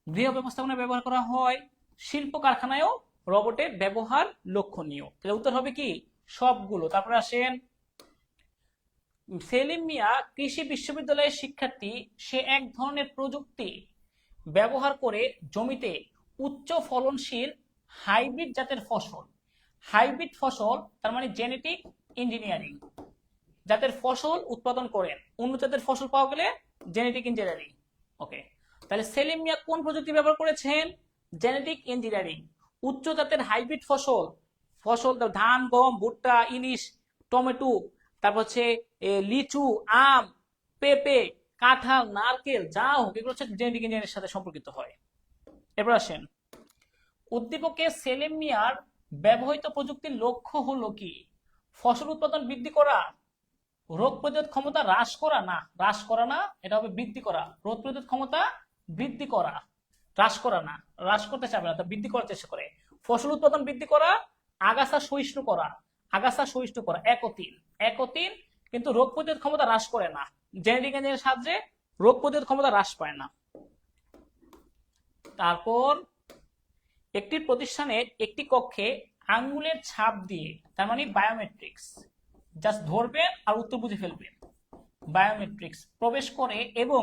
গৃহ ব্যবস্থাপনায় ব্যবহার করা হয়, শিল্প কারখানায়ও রোবটের ব্যবহার লক্ষণীয়। তাহলে উত্তর হবে কি? সবগুলো। তারপরে আসেন সেলিম মিয়া কৃষি বিশ্ববিদ্যালয়ের শিক্ষার্থী। সে এক ধরনের প্রযুক্তি ব্যবহার করে জমিতে উচ্চ ফলনশীল হাইব্রিড জাতের ফসল, হাইব্রিড ফসল তার মানে জেনেটিক ইঞ্জিনিয়ারিং জাতের ফসল উৎপাদন করেন। উন্নত জাতের ফসল পাওয়া গেলে জেনেটিক ইঞ্জিনিয়ারিং। ওকে, তাহলে সেলিম মিয়া কোন প্রযুক্তি ব্যবহার করেছেন? Genetic engineering. উচ্চ জাতের হাইব্রিড ফসল, ফসল ধান, গম, ভুট্টা, ইলিশ, টমেটো, তারপর হচ্ছে লিচু, আম, পেঁপে, কাঁঠাল, নারকেল, যা হোক এগুলো হচ্ছে জেনেটিক ইঞ্জিনিয়ারিং সাথে সম্পর্কিত হয়। এরপর আসেন উদ্দীপকে সেলিম মিয়ার ব্যবহৃত প্রযুক্তির লক্ষ্য হলো কি? ফসল উৎপাদন বৃদ্ধি করা, রোগ প্রতিরোধ ক্ষমতা হ্রাস করা, না হ্রাস করা না, এটা হবে বৃদ্ধি করা। রোগ প্রতিরোধ ক্ষমতা বৃদ্ধি করা, হ্রাস করা না, হ্রাস করতে চাবে না, তা বৃদ্ধি করার চেষ্টা করে। ফসল উৎপাদন বৃদ্ধি করা, আগাছা সহিষ্ণু করা, আগাছা সহিষ্ণু করা, এক ও তিন, এক ও তিন। কিন্তু রোগ প্রতিরোধ ক্ষমতা হ্রাস করে না। জেনেটিক ইঞ্জিনিয়ারিং সাহায্যে রোগ প্রতিরোধ ক্ষমতা হ্রাস পায় না। তারপর একটি প্রতিষ্ঠানের একটি কক্ষে আঙ্গুলের ছাপ দিয়ে, তার মানে বায়োমেট্রিক্স, জাস্ট ধরবেন আর উত্তর বুঝে ফেলবেন, বায়োমেট্রিক্স প্রবেশ করে এবং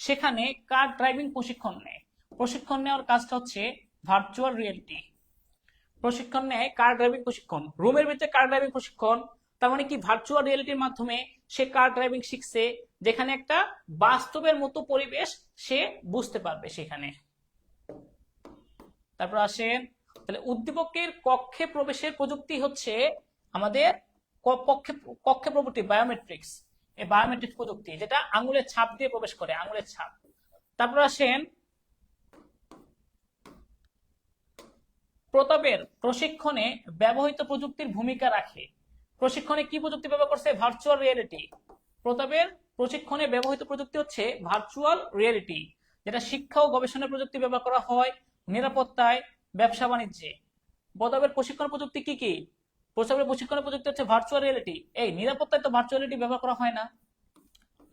সেখানে কার ড্রাইভিং প্রশিক্ষণ নেয়। প্রশিক্ষণ নেওয়ার কাজটা হচ্ছে ভার্চুয়াল রিয়েলিটি। প্রশিক্ষণ নেয় কার ড্রাইভিং প্রশিক্ষণ, রুমের ভিতরে কার ড্রাইভিং প্রশিক্ষণ। তার মানে কি ভার্চুয়াল রিয়েলিটির মাধ্যমে সে কার ড্রাইভিং শিখছে, যেখানে একটা বাস্তবের মতো পরিবেশ সে বুঝতে পারবে সেখানে। তারপর আসেন তাহলে উদ্দীপকের কক্ষে প্রবেশের প্রযুক্তি হচ্ছে আমাদের কক্ষে প্রযুক্তি বায়োমেট্রিক্স। এই বায়োমেট্রিক্স প্রযুক্তি যেটা আঙুলের ছাপ দিয়ে প্রবেশ করে, আঙুলের ছাপ। তারপর আসেন প্রতাপের প্রশিক্ষণে ব্যবহৃত প্রযুক্তির ভূমিকা রাখে। প্রশিক্ষণে কি প্রযুক্তি ব্যবহার করছে? Virtual reality. প্রতাপের প্রশিক্ষণে ব্যবহৃত প্রযুক্তি হচ্ছে ভার্চুয়াল রিয়েলিটি, যেটা শিক্ষা ও গবেষণা প্রযুক্তি ব্যবহার করা হয় নিরাপত্তায়, ব্যবসা বাণিজ্যে। প্রতাপের প্রশিক্ষণ প্রযুক্তি কি কি? প্রতাপের প্রশিক্ষণ প্রযুক্তি হচ্ছে ভার্চুয়াল রিয়েলিটি। এই নিরাপত্তায় তো ভার্চুয়াল রিয়েলিটি ব্যবহার করা হয় না,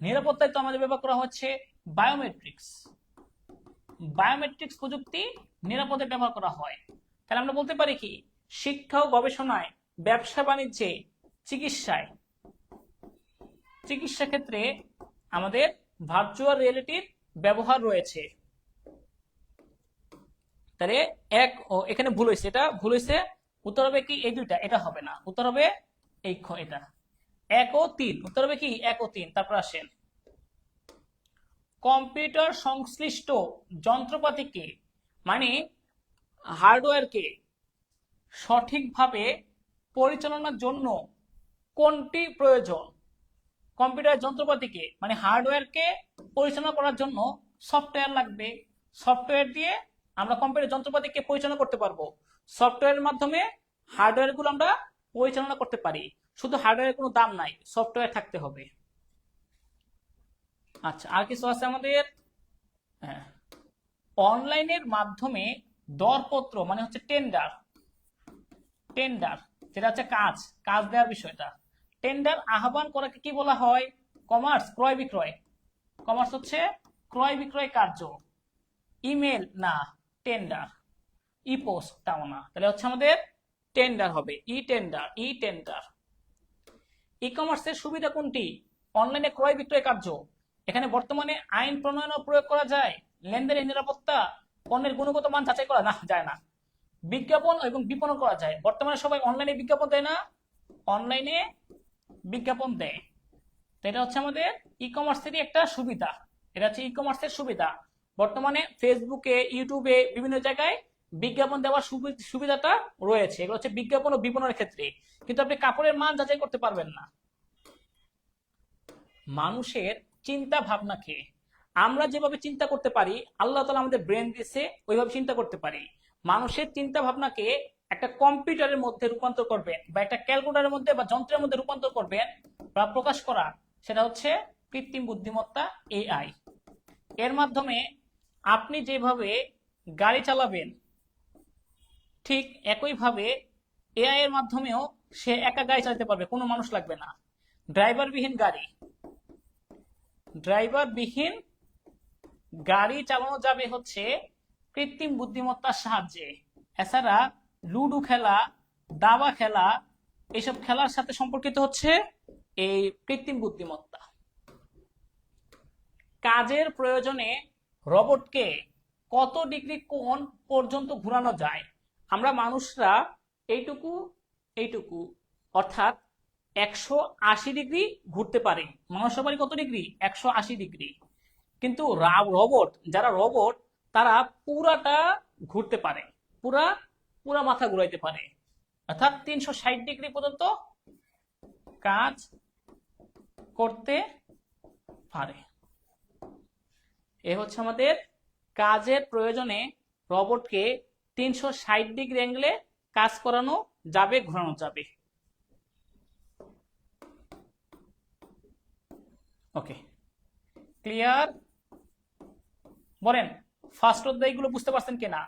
নিরাপত্তায় তো আমাদের ব্যবহার করা হচ্ছে বায়োমেট্রিক্স। বায়োমেট্রিক্স প্রযুক্তি নিরাপদে ব্যবহার করা হয়। তাহলে আমরা বলতে পারি কি? শিক্ষা ও গবেষণায়, ব্যবসা বাণিজ্যে, চিকিৎসায়, চিকিৎসা ক্ষেত্রে আমাদের ভার্চুয়াল রিয়েলিটির ব্যবহার রয়েছে। তাহলে এক ও এখানে ভুল হয়েছে, এটা ভুল হয়েছে। উত্তর হবে কি? এই দুইটা, এটা হবে না, উত্তর হবে এই এটা এক ও তিন। উত্তর হবে কি? এক ও তিন। তারপর আসেন কম্পিউটার সংশ্লিষ্ট যন্ত্রপাতিকে মানে হার্ডওয়্যারকে সঠিকভাবে পরিচালনার জন্য কোনটি প্রয়োজন? কম্পিউটার যন্ত্রপাতিকে মানে হার্ডওয়্যারকে পরিচালনা করার জন্য সফটওয়্যার লাগবে। সফটওয়্যার দিয়ে আমরা কম্পিউটার যন্ত্রপাতিকে পরিচালনা করতে পারবো। সফটওয়্যারের মাধ্যমে হার্ডওয়্যার গুলো আমরা পরিচালনা করতে পারি। শুধু হার্ডওয়্যারের কোনো দাম নাই, সফটওয়্যার থাকতে হবে। আচ্ছা, আর কিছু আছে আমাদের। হ্যাঁ, অনলাইনের মাধ্যমে দরপত্র মানে হচ্ছে টেন্ডার। টেন্ডার যেটা হচ্ছে কাজ কাজ দেওয়ার বিষয়টা। টেন্ডার আহ্বান করাকে কি বলা হয়? কমার্স, ক্রয় বিক্রয়। কমার্স হচ্ছে ক্রয় বিক্রয় কার্য। ইমেল না, টেন্ডার। ই পোস্টটাও না, তাহলে হচ্ছে আমাদের টেন্ডার হবে, ই টেন্ডার, ই টেন্ডার। ই কমার্সের সুবিধা কোনটি? অনলাইনে ক্রয় বিক্রয় কার্য। এখানে বর্তমানে আইন প্রণয়ন ও প্রয়োগ করা যায়। লেনদেনের নিরাপত্তা, পণ্যের গুণগত মান যাচাই করা না যায় না। বিজ্ঞাপন এবং বিপণন করা যায়। বর্তমানে সবাই অনলাইনে বিজ্ঞাপন দেয় না? অনলাইনে বিজ্ঞাপন দেয়। তো এটা হচ্ছে আমাদের ই কমার্সেরই একটা সুবিধা। এটা হচ্ছে ই কমার্সের সুবিধা। বর্তমানে ফেসবুকে, ইউটিউবে, বিভিন্ন জায়গায় বিজ্ঞাপন দেওয়ার সুবিধাটা রয়েছে। এগুলো হচ্ছে বিজ্ঞাপন ও বিপণনের ক্ষেত্রে। কিন্তু আপনি কাপড়ের মান যাচাই করতে পারবেন না। মানুষের চিন্তা ভাবনাকে আমরা যেভাবে চিন্তা করতে পারি, আল্লাহ তাআলা আমাদের ব্রেন দিয়েছে, ওইভাবে চিন্তা করতে পারি। মানুষের চিন্তা ভাবনাকে একটা কম্পিউটারের মধ্যে রূপান্তর করবেন, বা একটা ক্যালকুলেটরের মধ্যে বা যন্ত্রের মধ্যে রূপান্তর করবেন বা প্রকাশ করা, সেটা হচ্ছে কৃত্রিম বুদ্ধিমত্তা, এআই। এর মাধ্যমে আপনি যেভাবে গাড়ি চালাবেন, ঠিক একইভাবে এআই এর মাধ্যমেও সে একা গাড়ি চালাতে পারবে, কোনো মানুষ লাগবে না। ড্রাইভারবিহীন গাড়ি, ড্রাইভারবিহীন গাড়ি চালানো যাবে হচ্ছে কৃত্রিম বুদ্ধিমত্তার সাহায্যে। এছাড়া লুডো খেলা, দাবা খেলা, এইসব খেলার সাথে সম্পর্কিত হচ্ছে এই কৃত্রিম বুদ্ধিমত্তা। কাজের প্রয়োজনে রোবটকে কত ডিগ্রি কোণ পর্যন্ত ঘোরানো যায়? আমরা মানুষরা এইটুকু এইটুকু অর্থাৎ 180 ডিগ্রি ঘুরতে পারে। মানুষের বাড়ি কত ডিগ্রি? 180 ডিগ্রি। কিন্তু রোবট, যারা রোবট, তারা পুরাটা ঘুরতে পারে, পুরা পুরা মাথা ঘুরাইতে পারে, অর্থাৎ 360 ডিগ্রি পর্যন্ত কাজ করতে পারে। এ হচ্ছে আমাদের কাজের প্রয়োজনে রোবটকে 360 ডিগ্রি অ্যাঙ্গেলে কাজ করানো যাবে, ঘোরানো যাবে। ওকে, ক্লিয়ার? বলেন ফার্স্ট অধ্যায়গুলো বুঝতে পারছেন কিনা?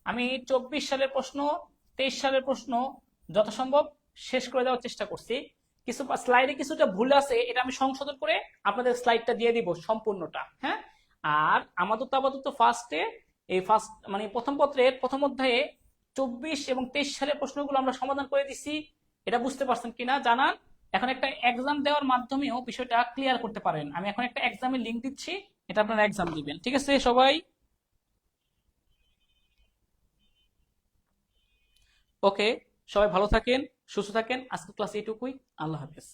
আমি 24 সালের প্রশ্ন, 23 সালের প্রশ্ন যথাসম্ভব শেষ করে দেওয়ার চেষ্টা করছি। কিছু স্লাইডে কিছুটা ভুল আছে, এটা আমি সংশোধন করে আপনাদের স্লাইডটা দিয়ে দিব সম্পূর্ণটা। হ্যাঁ, আর আমাদের তো আপাতত ফার্স্ট মানে প্রথম পত্রের প্রথম অধ্যায়ে 24 এবং 23 সালের প্রশ্নগুলো আমরা সমাধান করে দিছি। এটা বুঝতে পারছেন কিনা জানান। এখন একটা এক্সাম দেওয়ার মাধ্যমেও বিষয়টা ক্লিয়ার করতে পারেন। আমি এখন একটা এক্সামের লিঙ্ক দিচ্ছি, এটা আপনারা এক্সাম দিবেন। ঠিক আছে সবাই? ওকে, সবাই ভালো থাকেন, সুস্থ থাকেন। আজকের ক্লাস এইটুকুই। আল্লাহ হাফেজ।